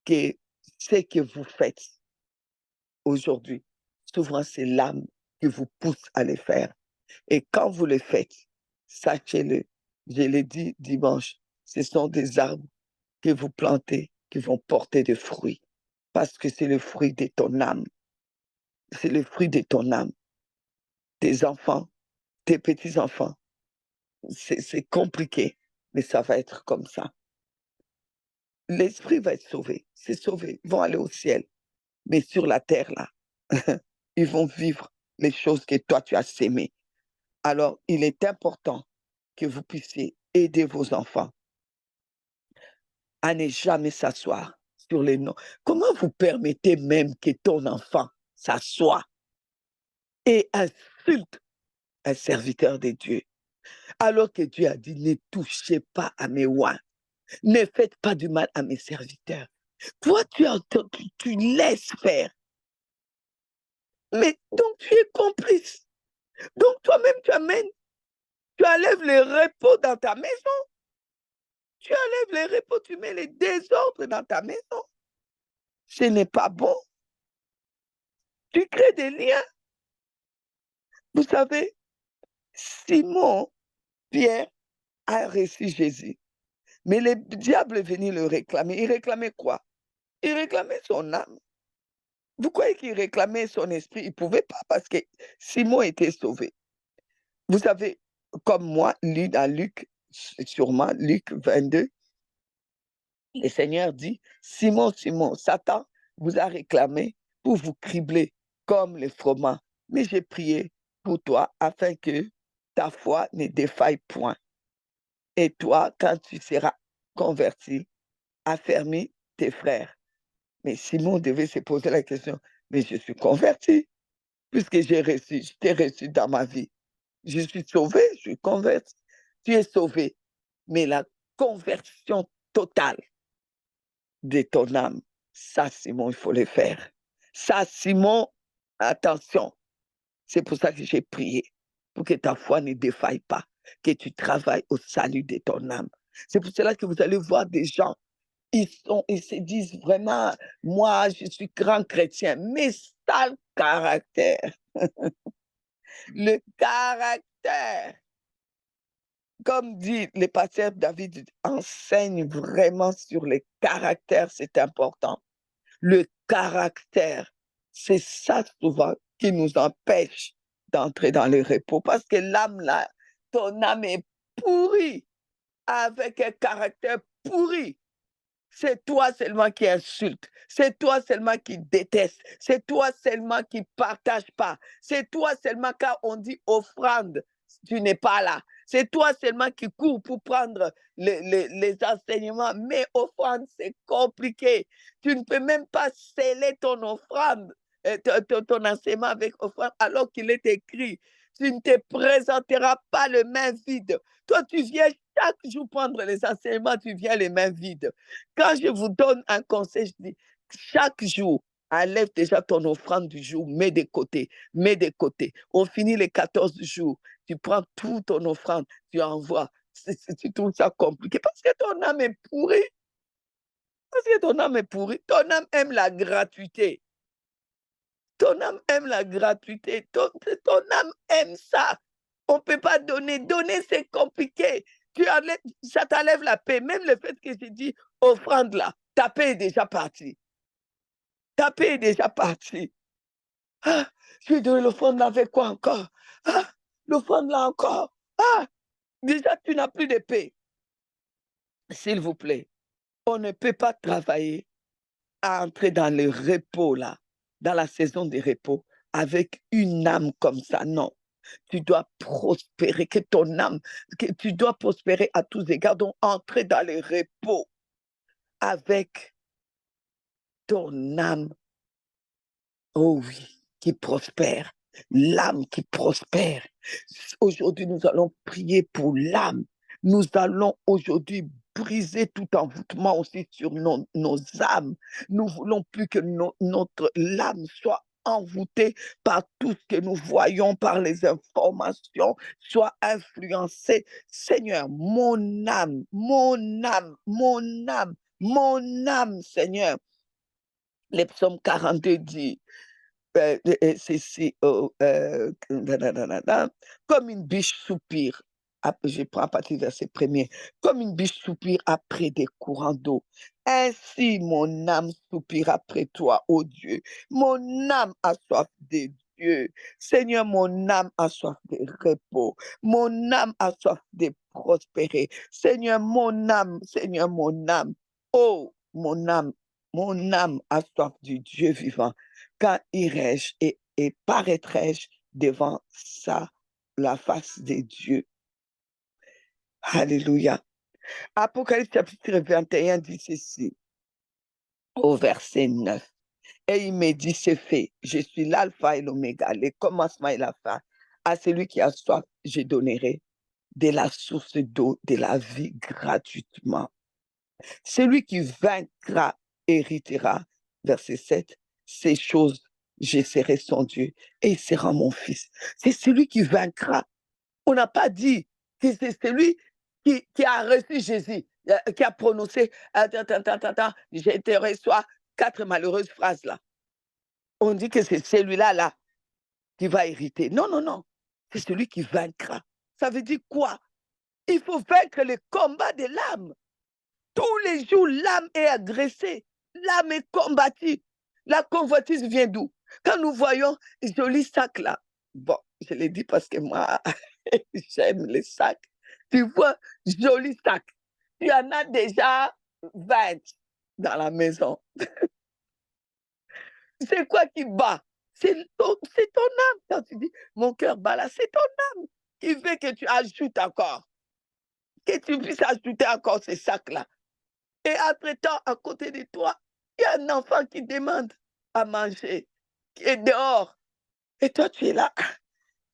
que ce que vous faites aujourd'hui, souvent c'est l'âme qui vous pousse à le faire. Et quand vous le faites, sachez-le, je l'ai dit dimanche, ce sont des arbres que vous plantez qui vont porter des fruits, parce que c'est le fruit de ton âme. C'est le fruit de ton âme. Tes enfants, tes petits-enfants, c'est compliqué, mais ça va être comme ça. L'esprit va être sauvé, c'est sauvé, ils vont aller au ciel. Mais sur la terre, là, ils vont vivre les choses que toi, tu as sémées. Alors, il est important que vous puissiez aider vos enfants à ne jamais s'asseoir sur les noms. Comment vous permettez même que ton enfant s'assoie et insulte un serviteur de Dieu, alors que Dieu a dit, ne touchez pas à mes oins, ne faites pas du mal à mes serviteurs. Toi, tu laisses faire. Mais donc, tu es complice. Donc, toi-même, tu enlèves les repos dans ta maison. Tu enlèves les repos, tu mets les désordres dans ta maison. Ce n'est pas bon. Tu crées des liens. Vous savez, Simon, Pierre, a reçu Jésus. Mais le diable est venu le réclamer. Il réclamait quoi? Il réclamait son âme. Vous croyez qu'il réclamait son esprit? Il ne pouvait pas parce que Simon était sauvé. Vous savez, comme moi, lu dans Luc, sûrement, Luc 22, le Seigneur dit, Simon, Simon, Satan vous a réclamé pour vous cribler comme les froment. Mais j'ai prié pour toi afin que ta foi ne défaille point. Et toi, quand tu seras converti, affermis tes frères. Mais Simon devait se poser la question, mais je suis converti, puisque je t'ai reçu dans ma vie. Je suis sauvé, je suis converti. Tu es sauvé. Mais la conversion totale de ton âme, ça, Simon, il faut le faire. Ça, Simon, attention. C'est pour ça que j'ai prié, pour que ta foi ne défaille pas, que tu travailles au salut de ton âme. C'est pour cela que vous allez voir des gens, ils se disent vraiment, moi, je suis grand chrétien, mais sale caractère. Le caractère. Comme dit le pasteur David, enseigne vraiment sur le caractère, c'est important. Le caractère, c'est ça souvent qui nous empêche d'entrer dans le repos. Parce que l'âme, là, ton âme est pourrie, avec un caractère pourri. C'est toi seulement qui insulte, c'est toi seulement qui déteste, c'est toi seulement qui ne partage pas, c'est toi seulement quand on dit offrande, tu n'es pas là. C'est toi seulement qui cours pour prendre les enseignements, mais offrande, c'est compliqué. Tu ne peux même pas sceller ton offrande, ton enseignement avec offrande, alors qu'il est écrit, tu ne te présenteras pas les mains vides. Toi, tu viens chaque jour prendre les enseignements, tu viens les mains vides. Quand je vous donne un conseil, je dis, chaque jour, enlève déjà ton offrande du jour, mets de côté, mets de côté. On finit les 14 jours, tu prends tout ton offrande, tu envoies. Tu trouves ça compliqué parce que ton âme est pourrie. Parce que ton âme est pourrie. Ton âme aime la gratuité. Ton âme aime la gratuité. Ton âme aime ça. On ne peut pas donner. Donner, c'est compliqué. Ça t'enlève la paix. Même le fait que j'ai dit offrande là, ta paix est déjà partie. Ta paix est déjà partie. Ah, je vais donner l'offrande là avec quoi encore? Ah, l'offrande là encore. Ah, déjà tu n'as plus de paix. s'il vous plaît, on ne peut pas travailler à entrer dans le repos là, dans la saison des repos, avec une âme comme ça. Non, tu dois prospérer, que ton âme, que tu dois prospérer à tous égards, donc entrer dans le repos avec ton âme, oh oui, qui prospère, l'âme qui prospère. Aujourd'hui, nous allons prier pour l'âme. Nous allons aujourd'hui briser tout envoûtement aussi sur nos âmes. Nous ne voulons plus que notre âme soit envoûtée par tout ce que nous voyons, par les informations, soit influencée. Seigneur, mon âme, mon âme, mon âme, mon âme, Seigneur. Les psaumes 42 dit, comme une biche soupire, je prends à partir du verset premier, comme une biche soupire après des courants d'eau. Ainsi mon âme soupire après toi, ô Dieu. Mon âme a soif de Dieu. Seigneur, mon âme a soif de repos. Mon âme a soif de prospérer. Seigneur, Seigneur, mon âme. Oh, mon âme a soif du Dieu vivant. Quand irai-je et paraîtrai-je devant la face de Dieu? Alléluia. Apocalypse chapitre 21 dit ceci, au verset 9. Et il me dit, c'est fait, je suis l'alpha et l'oméga, le commencement et la fin. À celui qui a soif, je donnerai de la source d'eau de la vie gratuitement. Celui qui vaincra héritera, verset 7, ces choses, je serai son Dieu et il sera mon fils. C'est celui qui vaincra. On n'a pas dit que c'est celui qui a reçu Jésus, qui a prononcé, je te reçois 4 malheureuses phrases là. On dit que c'est celui-là là qui va hériter. Non, non, non. C'est celui qui vaincra. Ça veut dire quoi? Il faut vaincre le combat de l'âme. Tous les jours, l'âme est agressée, l'âme est combattue. La convoitise vient d'où? Quand nous voyons joli sac là, bon, je l'ai dit parce que moi, j'aime les sacs. Tu vois, joli sac. Tu en as déjà 20 dans la maison. C'est quoi qui bat? C'est ton âme. Quand tu dis, mon cœur bat là, c'est ton âme qui veut que tu ajoutes encore. Que tu puisses ajouter encore ces sacs-là. Et entre-temps, à côté de toi, il y a un enfant qui demande à manger, qui est dehors. Et toi, tu es là.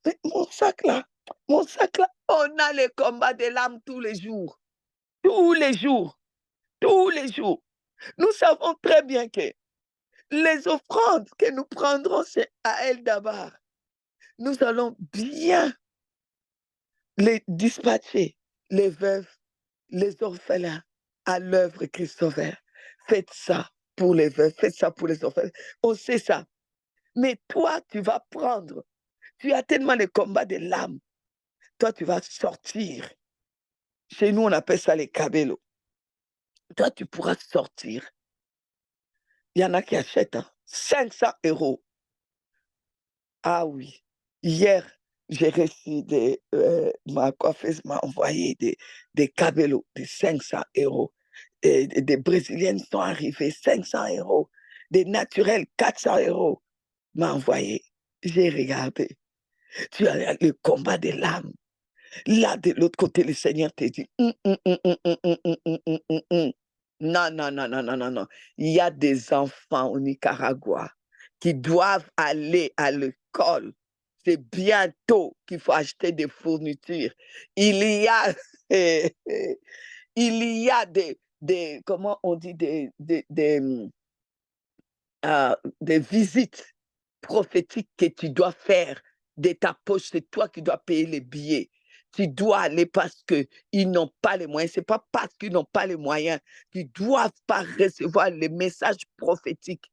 Mais mon sac là, on a les combats de l'âme tous les jours. Tous les jours. Tous les jours. Nous savons très bien que les offrandes que nous prendrons, c'est à El Dabar. Nous allons bien les dispatcher, les veuves, les orphelins, à l'œuvre Christ Sauveur. Faites ça pour les veuves, faites ça pour les orphelins. On sait ça. Mais toi, tu vas prendre. Tu as tellement les combats de l'âme. Toi, tu vas sortir. Chez nous, on appelle ça les cabellos. Toi, tu pourras sortir. Il y en a qui achètent 500 €. Ah oui. Hier, j'ai reçu ma coiffeuse m'a envoyé des cabellos de 500 €. Et des Brésiliennes sont arrivées, 500 €. Des naturels, 400 € m'a envoyé. J'ai regardé. Tu as le combat de l'âme. Là, de l'autre côté, le Seigneur te dit, non, non, non, non, non, non, non. Il y a des enfants au Nicaragua qui doivent aller à l'école. C'est bientôt qu'il faut acheter des fournitures. Il y a, il y a comment on dit, des visites prophétiques que tu dois faire de ta poche. C'est toi qui dois payer les billets. Tu dois aller parce qu'ils n'ont pas les moyens. Ce n'est pas parce qu'ils n'ont pas les moyens qu'ils ne doivent pas recevoir les messages prophétiques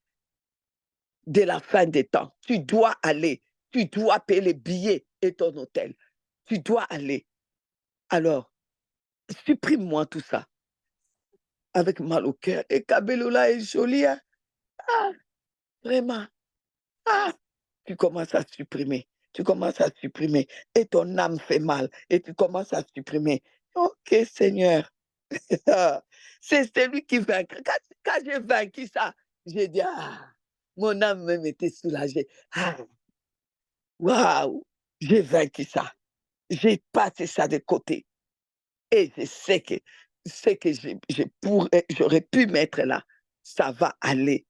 de la fin des temps. Tu dois aller. Tu dois payer les billets et ton hôtel. Tu dois aller. Alors, supprime-moi tout ça avec mal au cœur. Et Kabeloula est jolie, hein? Ah, vraiment. Ah, tu commences à supprimer. Tu commences à supprimer. Et ton âme fait mal. Et tu commences à supprimer. Ok, Seigneur. C'est celui qui vaincra. Quand j'ai vaincu ça, j'ai dit, ah, mon âme même était soulagée. Ah, waouh, j'ai vaincu ça. J'ai passé ça de côté. Et je sais que ce que j'aurais pu mettre là, ça va aller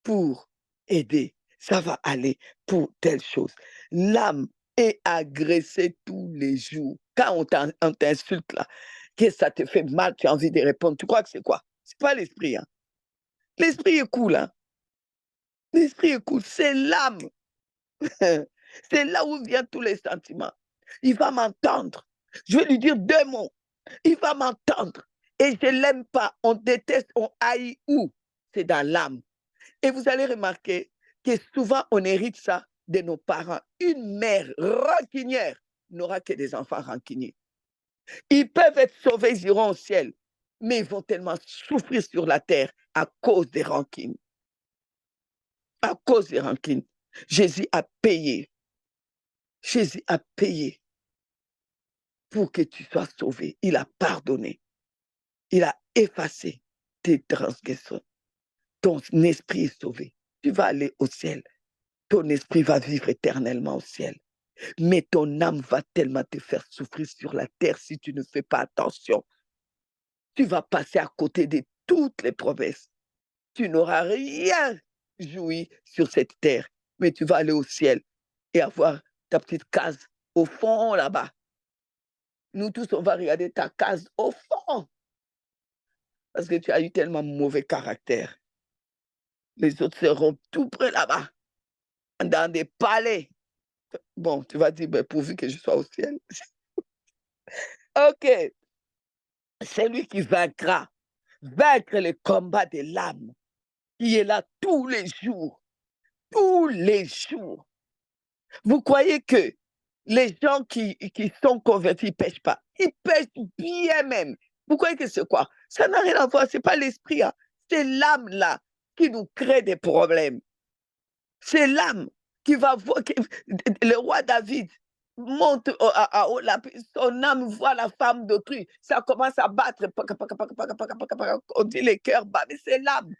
pour aider, ça va aller pour telle chose. L'âme est agressée tous les jours. Quand on t'insulte là, que ça te fait mal, tu as envie de répondre, tu crois que c'est quoi? C'est pas l'esprit, hein. L'esprit est cool, hein. L'esprit est cool, c'est l'âme. C'est là où viennent tous les sentiments. Il va m'entendre. Je vais lui dire 2 mots. Il va m'entendre. Et je ne l'aime pas. On déteste, on haït où? C'est dans l'âme. Et vous allez remarquer que souvent, on hérite ça de nos parents. Une mère rancunière n'aura que des enfants rancuniers. Ils peuvent être sauvés, ils iront au ciel, mais ils vont tellement souffrir sur la terre à cause des rancines. À cause des rancines. Jésus a payé. Jésus a payé pour que tu sois sauvé. Il a pardonné. Il a effacé tes transgressions. Ton esprit est sauvé. Tu vas aller au ciel. Ton esprit va vivre éternellement au ciel. Mais ton âme va tellement te faire souffrir sur la terre si tu ne fais pas attention. Tu vas passer à côté de toutes les promesses. Tu n'auras rien joui sur cette terre, mais tu vas aller au ciel et avoir ta petite case au fond là-bas. Nous tous, on va regarder ta case au fond parce que tu as eu tellement mauvais caractère. Les autres seront tout près là-bas, dans des palais. Bon, tu vas dire, ben, pourvu que je sois au ciel. OK, c'est lui qui vaincra. Vaincre le combat de l'âme, qui est là tous les jours. Tous les jours. Vous croyez que les gens qui sont convertis ne pêchent pas? Ils pêchent bien même. Vous croyez que c'est quoi? Ça n'a rien à voir, ce n'est pas l'esprit, hein. C'est l'âme là qui nous crée des problèmes. C'est l'âme qui va voir. Le roi David monte son âme voit la femme d'autrui. Ça commence à battre. On dit les cœurs battent, mais c'est l'âme.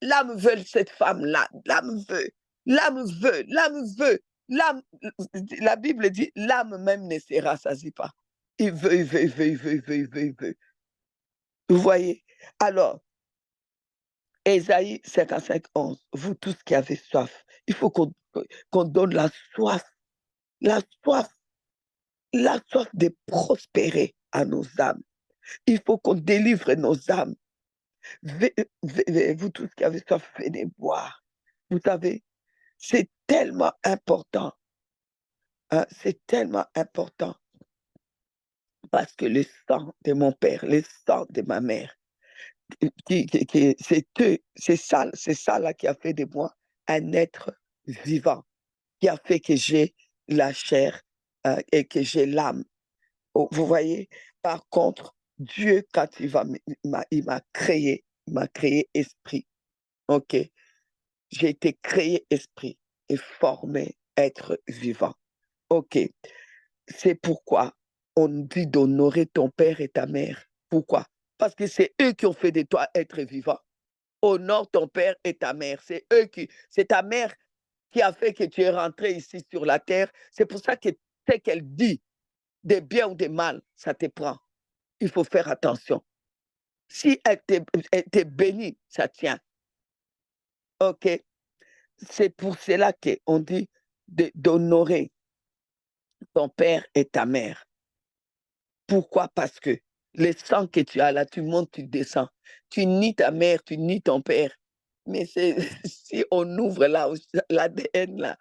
L'âme veut cette femme-là. L'âme veut. L'âme veut. L'âme veut. L'âme, la Bible dit, l'âme même ne se rassasie pas. Il veut, il veut, il veut, il veut, il veut, il veut, il veut. Vous voyez? Alors, Ésaïe 55, 11, vous tous qui avez soif, il faut qu'on donne la soif, la soif de prospérer à nos âmes. Il faut qu'on délivre nos âmes. Vous tous qui avez soif, venez boire. Vous savez, c'est tellement important, hein, c'est tellement important parce que le sang de mon père, le sang de ma mère, c'est ça là qui a fait de moi un être vivant, qui a fait que j'ai la chair et que j'ai l'âme. Oh, vous voyez? Par contre, Dieu, quand il m'a créé esprit. OK? J'ai été créé esprit et formé être vivant. OK. C'est pourquoi on dit d'honorer ton père et ta mère. Pourquoi? Parce que c'est eux qui ont fait de toi être vivant. Honore ton père et ta mère. C'est ta mère qui a fait que tu es rentré ici sur la terre. C'est pour ça que ce qu'elle dit, de bien ou de mal, ça te prend. Il faut faire attention. Si elle te bénit, ça tient. OK? C'est pour cela qu'on dit d'honorer ton père et ta mère. Pourquoi? Parce que le sang que tu as là, tu montes, tu descends. Tu nies ta mère, tu nies ton père. Mais si on ouvre là, l'ADN là,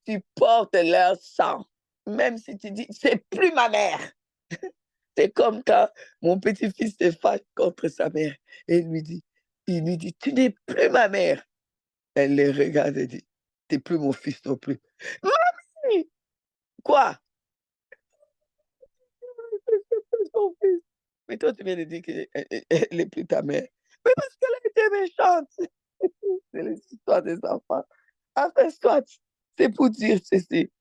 tu portes leur sang. Même si tu dis, c'est plus ma mère. C'est comme quand mon petit-fils se fâche contre sa mère et il lui dit, tu n'es plus ma mère. Elle le regarde et dit, tu n'es plus mon fils non plus. Mamie! Quoi? Son fils. Mais toi, tu viens de dire qu'elle n'est plus ta mère. Mais parce qu'elle a été méchante. C'est les histoires des enfants. Enfin, soit, c'est pour dire ceci.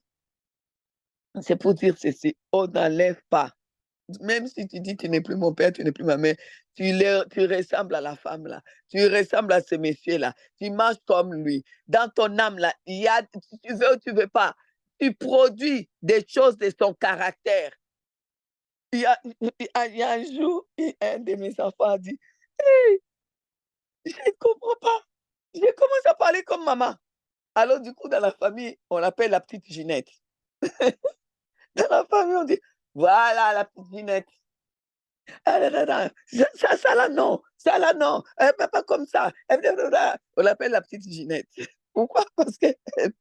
C'est pour dire ceci. On n'enlève pas. même si tu dis tu n'es plus mon père, tu n'es plus ma mère, tu ressembles à la femme là, tu ressembles à ce monsieur là, tu marches comme lui. Dans ton âme là, il y a, tu veux ou tu veux pas, tu produis des choses de son caractère. Il y a un jour, un de mes enfants a dit, hey, je ne comprends pas. Je commence à parler comme maman. Alors du coup, dans la famille, on l'appelle la petite Ginette. Dans la famille, on dit, voilà la petite Ginette. Ah là là là, ça là non, ça là non, elle ne pas comme ça. On l'appelle la petite Ginette. Pourquoi? Parce qu'elle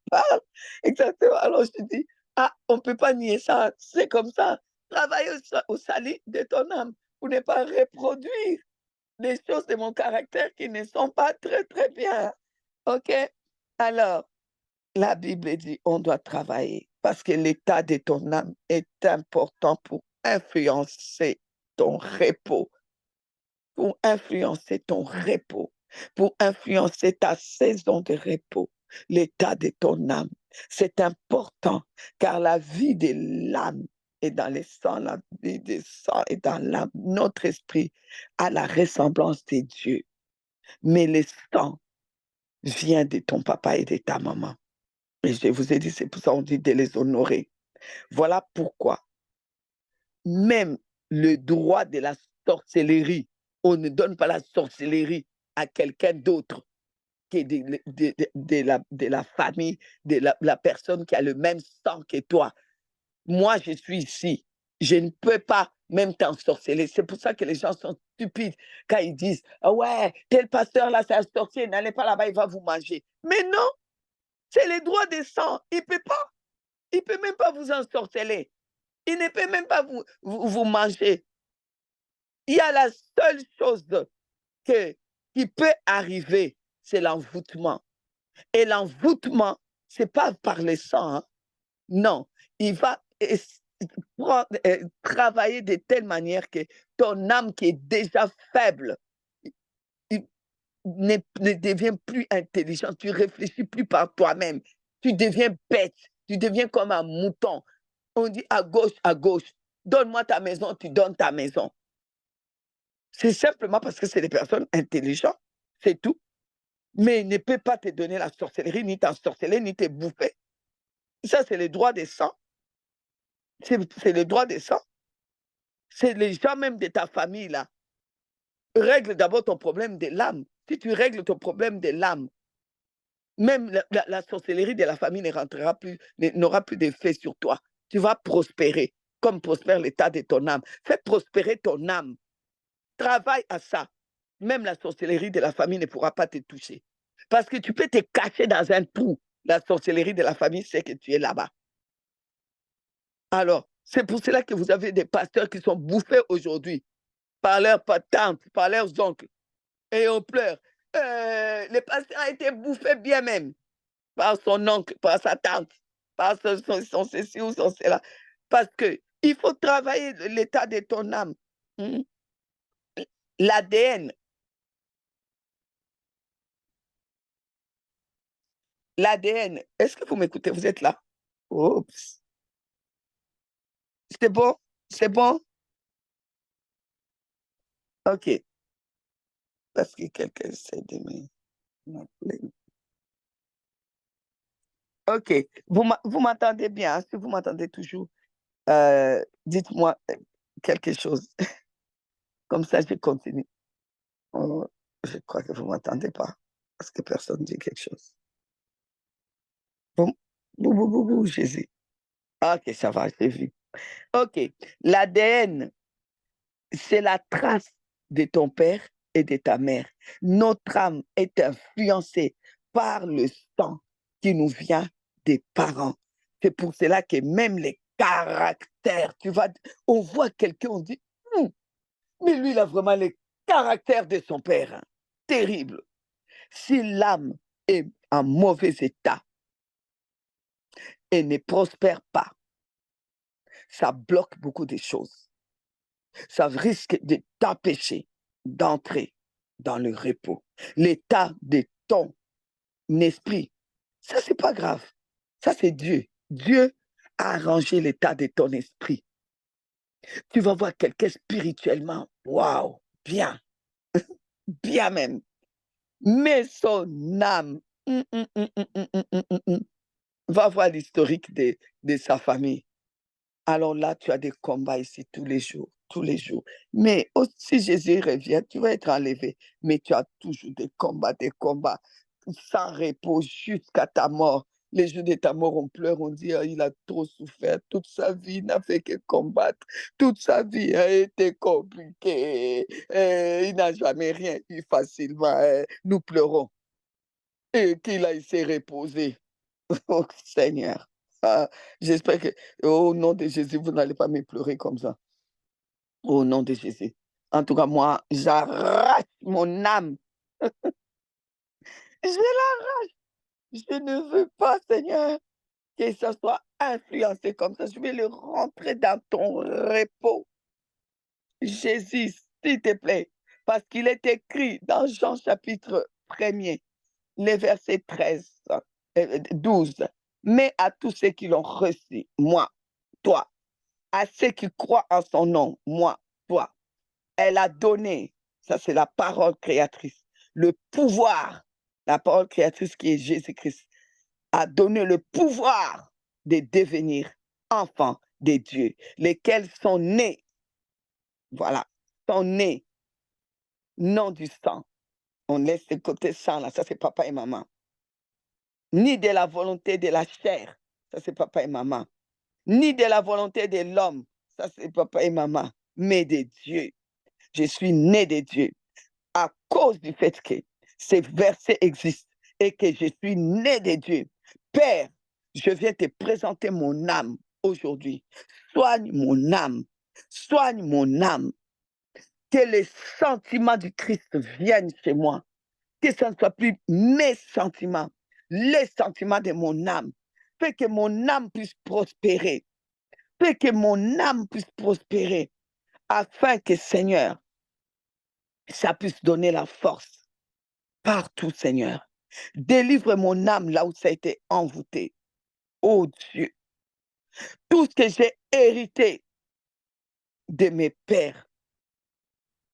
parle exactement. Alors je te dis, ah, on ne peut pas nier ça, c'est comme ça. Travaille au salut de ton âme pour ne pas reproduire des choses de mon caractère qui ne sont pas très, très bien. OK? Alors, la Bible dit, on doit travailler parce que l'état de ton âme est important pour influencer ton repos, pour influencer ton repos, pour influencer ta saison de repos, l'état de ton âme. C'est important car la vie de l'âme est dans le sang, la vie du sang est dans l'âme. Notre esprit a la ressemblance de Dieu, mais le sang vient de ton papa et de ta maman. Et je vous ai dit, c'est pour ça qu'on dit de les honorer. Voilà pourquoi même le droit de la sorcellerie, on ne donne pas la sorcellerie à quelqu'un d'autre que de la famille, la personne qui a le même sang que toi. Moi, je suis ici. Je ne peux pas même t'ensorceler. C'est pour ça que les gens sont stupides quand ils disent ah ouais, tel pasteur là, c'est un sorcier, n'allez pas là-bas, il va vous manger. Mais non, c'est les droits des sangs. Il ne peut pas. Il ne peut même pas vous ensorceler. Il ne peut même pas vous manger. Il y a la seule chose qui peut arriver, c'est l'envoûtement. Et l'envoûtement, ce n'est pas par le sang. Hein. Non, il va travailler de telle manière que ton âme qui est déjà faible ne devient plus intelligente. Tu ne réfléchis plus par toi-même. Tu deviens bête. Tu deviens comme un mouton. On dit à gauche, à gauche. Donne-moi ta maison, tu donnes ta maison. C'est simplement parce que c'est des personnes intelligentes, c'est tout. Mais il ne peut pas te donner la sorcellerie, ni t'ensorceler, ni te bouffer. Ça, c'est le droit des sangs. C'est le droit des sangs. C'est les gens même de ta famille, là. Règle d'abord ton problème de l'âme. Si tu règles ton problème de l'âme, même la sorcellerie de la famille n'aura plus d'effet sur toi. Tu vas prospérer, comme prospère l'état de ton âme. Fais prospérer ton âme. Travaille à ça. Même la sorcellerie de la famille ne pourra pas te toucher. Parce que tu peux te cacher dans un trou. La sorcellerie de la famille sait que tu es là-bas. Alors, c'est pour cela que vous avez des pasteurs qui sont bouffés aujourd'hui par leurs tantes, par leurs oncles. Et on pleure. Le pasteur a été bouffé bien même par son oncle, par sa tante, par son ceci ou son cela. Parce qu'il faut travailler l'état de ton âme. L'ADN. L'ADN. Est-ce que vous m'écoutez? Vous êtes là? Oups. C'est bon? C'est bon? OK. Parce que quelqu'un essaie de m'appeler. OK. Vous m'entendez bien? Si vous m'entendez toujours, dites-moi quelque chose. Comme ça, je continue. Oh, je crois que vous ne m'entendez pas. Parce que personne ne dit quelque chose. Bon. Bou, Jésus. OK, ça va, j'ai vu. OK. L'ADN, c'est la trace de ton père et de ta mère. Notre âme est influencée par le sang qui nous vient des parents. C'est pour cela que même les caractères, on voit quelqu'un, on dit, mais lui, il a vraiment les caractères de son père. Hein. Terrible. Si l'âme est en mauvais état et ne prospère pas, ça bloque beaucoup de choses. Ça risque de t'empêcher d'entrer dans le repos. L'état de ton esprit, ça, c'est pas grave. Ça, c'est Dieu. Dieu a arrangé l'état de ton esprit. Tu vas voir quelqu'un spirituellement, waouh, bien, bien même. Mais son âme, va voir l'historique de sa famille. Alors là, tu as des combats ici tous les jours, tous les jours. Mais si Jésus revient, tu vas être enlevé. Mais tu as toujours des combats, sans repos jusqu'à ta mort. Les jours de ta mort, on pleure, on dit, ah, il a trop souffert. Toute sa vie n'a fait que combattre. Toute sa vie a été compliquée. Il n'a jamais rien eu facilement. Nous pleurons. Et qu'il aille se reposer. Oh Seigneur. Ah, j'espère que au nom de Jésus, vous n'allez pas me pleurer comme ça. Au nom de Jésus. En tout cas, moi, j'arrache mon âme. Je l'arrache. Je ne veux pas, Seigneur, que ça soit influencé comme ça. Je vais le rentrer dans ton repos. Jésus, s'il te plaît. Parce qu'il est écrit dans Jean chapitre 1er, les versets 13, 12. Mais à tous ceux qui l'ont reçu, moi, toi, à ceux qui croient en son nom, moi, toi, elle a donné, ça c'est la parole créatrice, le pouvoir, la parole créatrice qui est Jésus-Christ, a donné le pouvoir de devenir enfants de Dieu, lesquels sont nés, voilà, sont nés, non du sang. On laisse le côté sang là, ça c'est papa et maman. Ni de la volonté de la chair, ça c'est papa et maman. Ni de la volonté de l'homme, ça c'est papa et maman, mais de Dieu. Je suis né de Dieu à cause du fait que ces versets existent et que je suis né de Dieu. Père, je viens te présenter mon âme aujourd'hui. Soigne mon âme. Soigne mon âme. Que les sentiments du Christ viennent chez moi. Que ce ne soit plus mes sentiments, les sentiments de mon âme. Fais que mon âme puisse prospérer. Fais que mon âme puisse prospérer afin que, Seigneur, ça puisse donner la force partout, Seigneur. Délivre mon âme là où ça a été envoûté. Oh Dieu, tout ce que j'ai hérité de mes pères,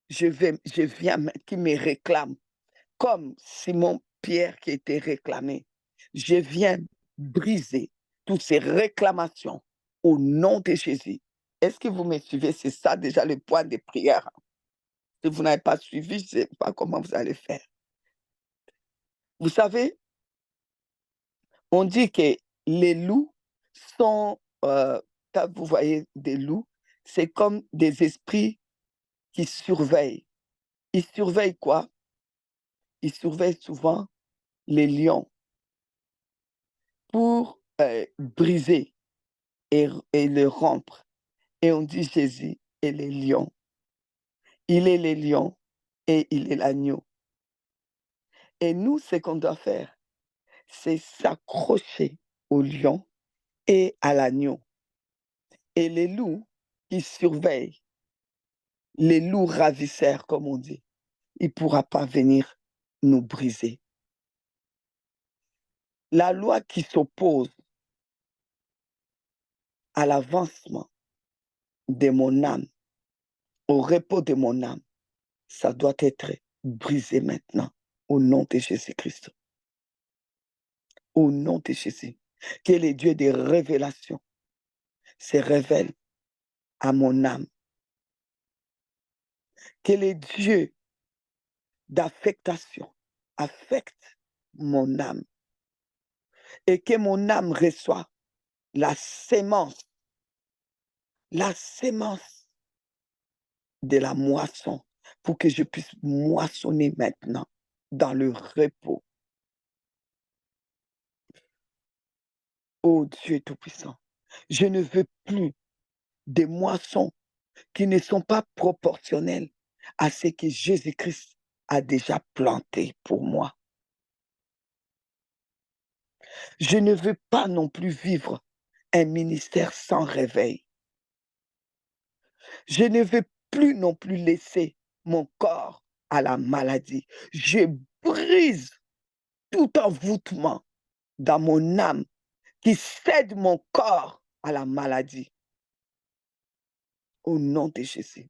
je viens, qui me réclame, comme Simon-Pierre qui était réclamé. Je viens briser toutes ces réclamations au nom de Jésus. Est-ce que vous me suivez? C'est ça déjà le point de prière. Si vous n'avez pas suivi, je ne sais pas comment vous allez faire. Vous savez, on dit que les loups sont, quand vous voyez des loups, c'est comme des esprits qui surveillent. Ils surveillent quoi? Ils surveillent souvent les lions pour briser et le rompre. Et on dit Jésus est les lions. Il est les lions et il est l'agneau. Et nous, ce qu'on doit faire, c'est s'accrocher au lion et à l'agneau. Et les loups qui surveillent, les loups ravisseurs, comme on dit, il ne pourra pas venir nous briser. La loi qui s'oppose à l'avancement de mon âme, au repos de mon âme, ça doit être brisé maintenant, au nom de Jésus-Christ. Au nom de Jésus. Que le Dieu des révélations se révèle à mon âme. Que le Dieu d'affectation affecte mon âme. Et que mon âme reçoive la sémence de la moisson pour que je puisse moissonner maintenant dans le repos. Ô Dieu Tout-Puissant, je ne veux plus des moissons qui ne sont pas proportionnelles à ce que Jésus-Christ a déjà planté pour moi. Je ne veux pas non plus vivre un ministère sans réveil. Je ne veux plus non plus laisser mon corps à la maladie. Je brise tout envoûtement dans mon âme qui cède mon corps à la maladie. Au nom de Jésus.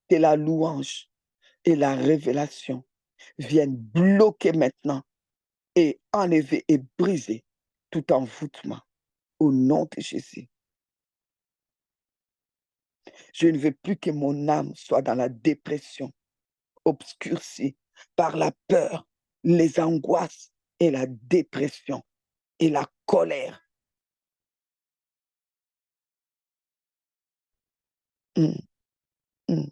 Que la louange et la révélation viennent bloquer maintenant et enlever et briser tout envoûtement. Au nom de Jésus. Je ne veux plus que mon âme soit dans la dépression, obscurcie par la peur, les angoisses et la dépression et la colère. Mm, mm.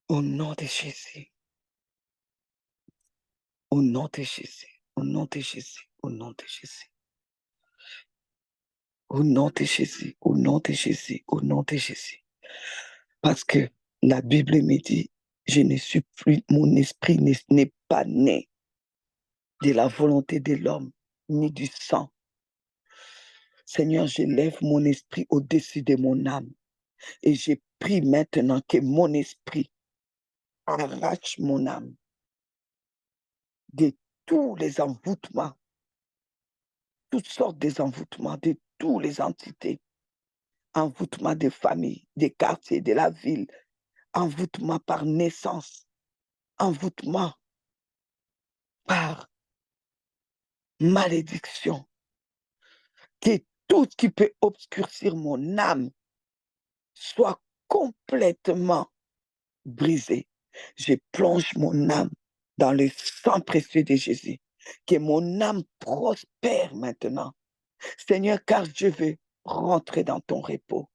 Au nom de Jésus. Au nom de Jésus. Au nom de Jésus. Au nom de Jésus. Au nom de Jésus. Au nom de Jésus. Au nom de Jésus. Parce que la Bible me dit, je ne suis plus, mon esprit n'est pas né de la volonté de l'homme, ni du sang. Seigneur, je lève mon esprit au-dessus de mon âme et je prie maintenant que mon esprit arrache mon âme de tous les envoûtements, toutes sortes d'envoûtements, de toutes les entités, envoûtements des familles, des quartiers, de la ville, envoûtements par naissance, envoûtements par malédiction, que tout ce qui peut obscurcir mon âme soit complètement brisé. Je plonge mon âme dans le sang précieux de Jésus. Que mon âme prospère maintenant. Seigneur, car je veux rentrer dans ton repos.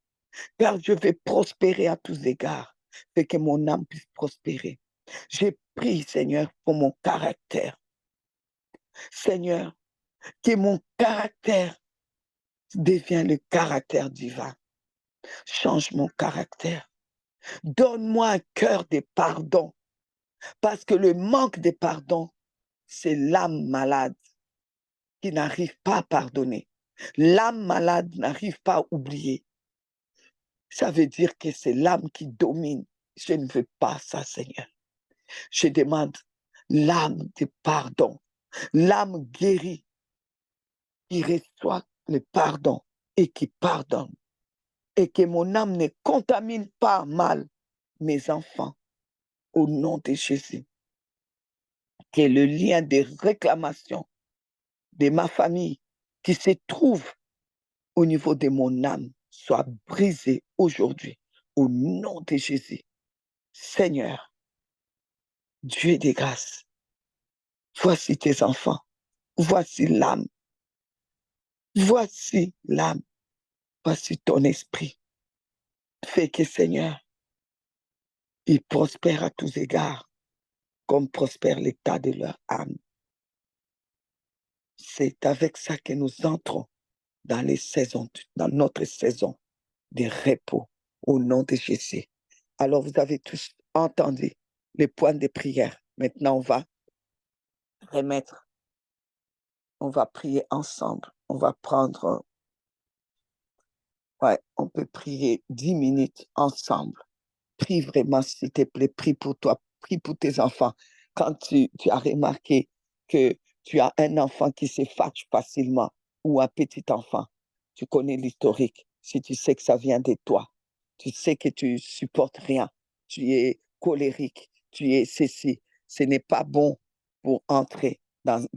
Car je veux prospérer à tous égards. Fais que mon âme puisse prospérer. J'ai prie, Seigneur, pour mon caractère. Seigneur, que mon caractère devienne le caractère divin. Change mon caractère. Donne-moi un cœur de pardon. Parce que le manque de pardon, c'est l'âme malade qui n'arrive pas à pardonner. L'âme malade n'arrive pas à oublier. Ça veut dire que c'est l'âme qui domine. Je ne veux pas ça, Seigneur. Je demande l'âme de pardon, l'âme guérie, qui reçoit le pardon et qui pardonne. Et que mon âme ne contamine pas mal mes enfants. Au nom de Jésus. Que le lien de réclamation de ma famille qui se trouve au niveau de mon âme soit brisé aujourd'hui au nom de Jésus. Seigneur, Dieu des grâces, voici tes enfants, voici l'âme, voici l'âme, voici ton esprit. Fais que, Seigneur, ils prospèrent à tous égards, comme prospère l'état de leur âme. C'est avec ça que nous entrons dans les saisons, dans notre saison de repos, au nom de Jésus. Alors, vous avez tous entendu les points de prière. Maintenant, on va remettre, on va prier ensemble. On va prendre, ouais, on peut prier 10 minutes ensemble. Prie vraiment, s'il te plaît, prie pour toi, prie pour tes enfants. Quand tu as remarqué que tu as un enfant qui se fâche facilement ou un petit enfant, tu connais l'historique. Si tu sais que ça vient de toi, tu sais que tu supportes rien, tu es colérique, tu es ceci, ce n'est pas bon pour entrer dans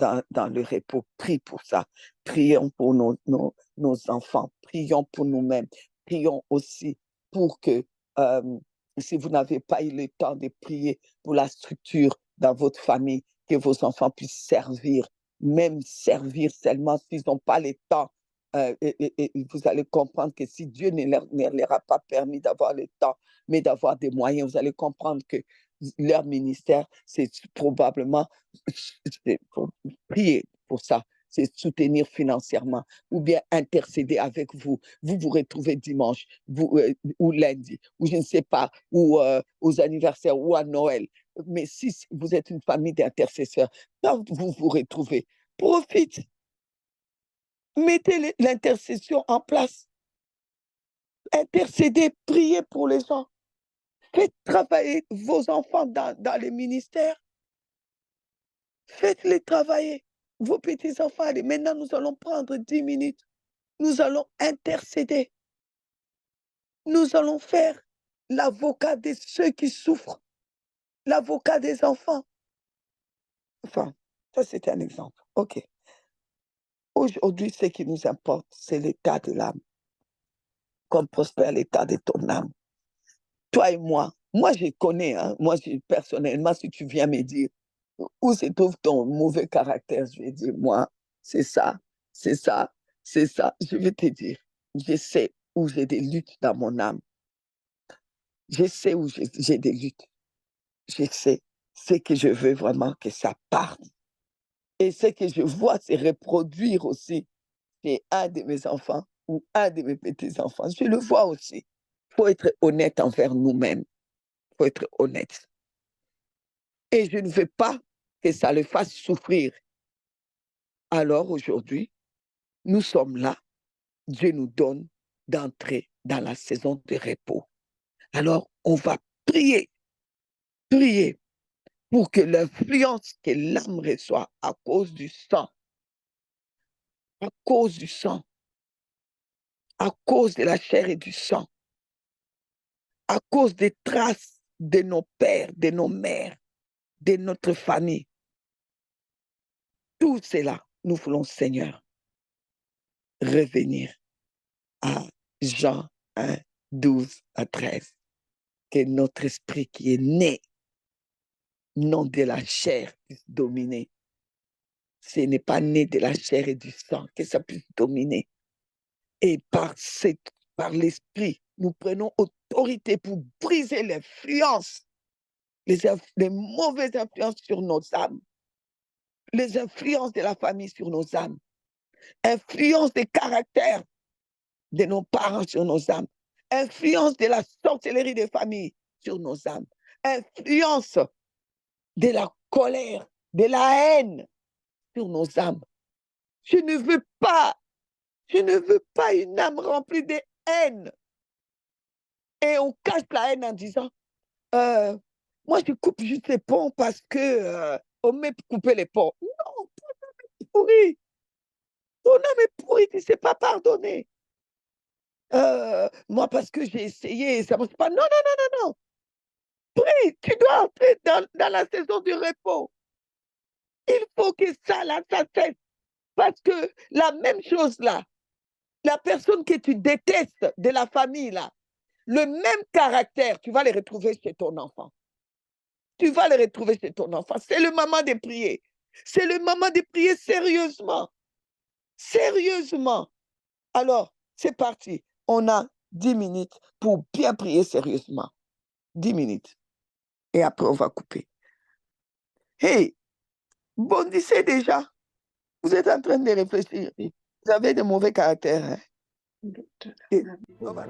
le repos. Prie pour ça. Prions pour nos enfants, prions pour nous-mêmes, prions aussi pour que si vous n'avez pas eu le temps de prier pour la structure dans votre famille, que vos enfants puissent servir, même servir seulement s'ils n'ont pas le temps. Et vous allez comprendre que si Dieu ne leur a pas permis d'avoir le temps, mais d'avoir des moyens, vous allez comprendre que leur ministère, c'est probablement pour prier pour ça, c'est soutenir financièrement ou bien intercéder avec vous. Vous vous retrouvez dimanche ou lundi, ou je ne sais pas, ou aux anniversaires ou à Noël. Mais si vous êtes une famille d'intercesseurs, quand vous vous retrouvez, profite, mettez l'intercession en place. Intercédez, priez pour les gens. Faites travailler vos enfants dans les ministères. Faites-les travailler. Vos petits-enfants, allez, maintenant nous allons prendre 10 minutes. nous allons intercéder. Nous allons faire l'avocat de ceux qui souffrent, l'avocat des enfants. Enfin, ça c'était un exemple. OK. Aujourd'hui, ce qui nous importe, c'est l'état de l'âme. Comme prospère l'état de ton âme. Toi et moi je connais, hein, personnellement, si tu viens me dire où se trouve ton mauvais caractère, je vais dire, moi, c'est ça, c'est ça, c'est ça. Je vais te dire, je sais où j'ai des luttes dans mon âme. Je sais où j'ai des luttes. Je sais ce que je veux vraiment que ça parte. Et ce que je vois se reproduire aussi chez un de mes enfants ou un de mes petits-enfants. Je le vois aussi. Il faut être honnête envers nous-mêmes. Il faut être honnête. Et je ne veux pas que ça le fasse souffrir. Alors aujourd'hui, nous sommes là. Dieu nous donne d'entrer dans la saison de repos. Alors, on va prier pour que l'influence que l'âme reçoit à cause du sang, à cause de la chair et du sang, à cause des traces de nos pères, de nos mères, de notre famille, tout cela, nous voulons, Seigneur, revenir à Jean 1, 12 à 13, que notre esprit qui est né, non de la chair, puisse dominer. Ce n'est pas né de la chair et du sang, que ça puisse dominer. Et par l'esprit, nous prenons autorité pour briser l'influence, les mauvaises influences sur nos âmes, les influences de la famille sur nos âmes, influence des caractères de nos parents sur nos âmes, influence de la sorcellerie des familles sur nos âmes, influence de la colère, de la haine sur nos âmes. Je ne veux pas une âme remplie de haine. Et on cache la haine en disant, moi je coupe juste les ponts parce que on m'a coupé les ponts. Non, ton âme est pourrie. Ton âme est pourrie, tu ne sais pas pardonner. Moi parce que j'ai essayé, ça ne marche pas. Non, non, non, non, non. Prie, tu dois entrer dans la saison du repos. Il faut que ça cesse. Parce que la même chose là, la personne que tu détestes de la famille là, le même caractère, tu vas le retrouver chez ton enfant. Tu vas le retrouver chez ton enfant. C'est le moment de prier. C'est le moment de prier sérieusement. Sérieusement. Alors, c'est parti. On a 10 minutes pour bien prier sérieusement. 10 minutes. Et après, on va couper. Hey, bondissez déjà. Vous êtes en train de réfléchir. Vous avez de mauvais caractères. Hein? Et, on va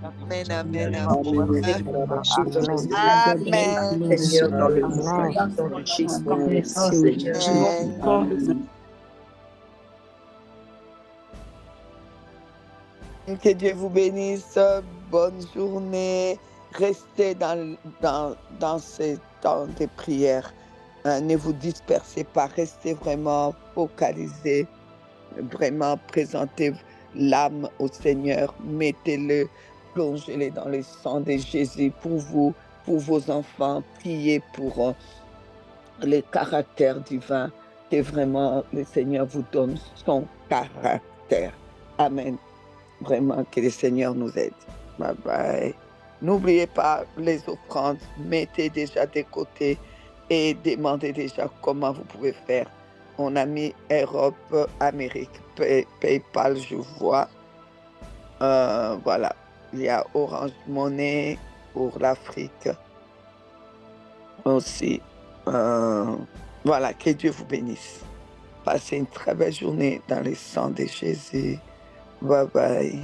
Amen, amen, amen. Amen. Seigneur, dans le nom de Jésus. Merci, Seigneur. Amen. Que Dieu vous bénisse. Bonne journée. Restez dans ces temps de prière. Ne vous dispersez pas. Restez vraiment focalisés. Vraiment, présentez l'âme au Seigneur. Mettez-le, plongez-le dans le sang de Jésus pour vous, pour vos enfants. Priez pour le caractère divin. Que vraiment le Seigneur vous donne son caractère. Amen. Vraiment, que le Seigneur nous aide. Bye bye. N'oubliez pas les offrandes, mettez déjà de côté et demandez déjà comment vous pouvez faire. On a mis Europe, Amérique, PayPal, je vois. Voilà, il y a Orange Money pour l'Afrique aussi. Voilà, que Dieu vous bénisse. Passez une très belle journée dans le sang de Jésus. Bye bye.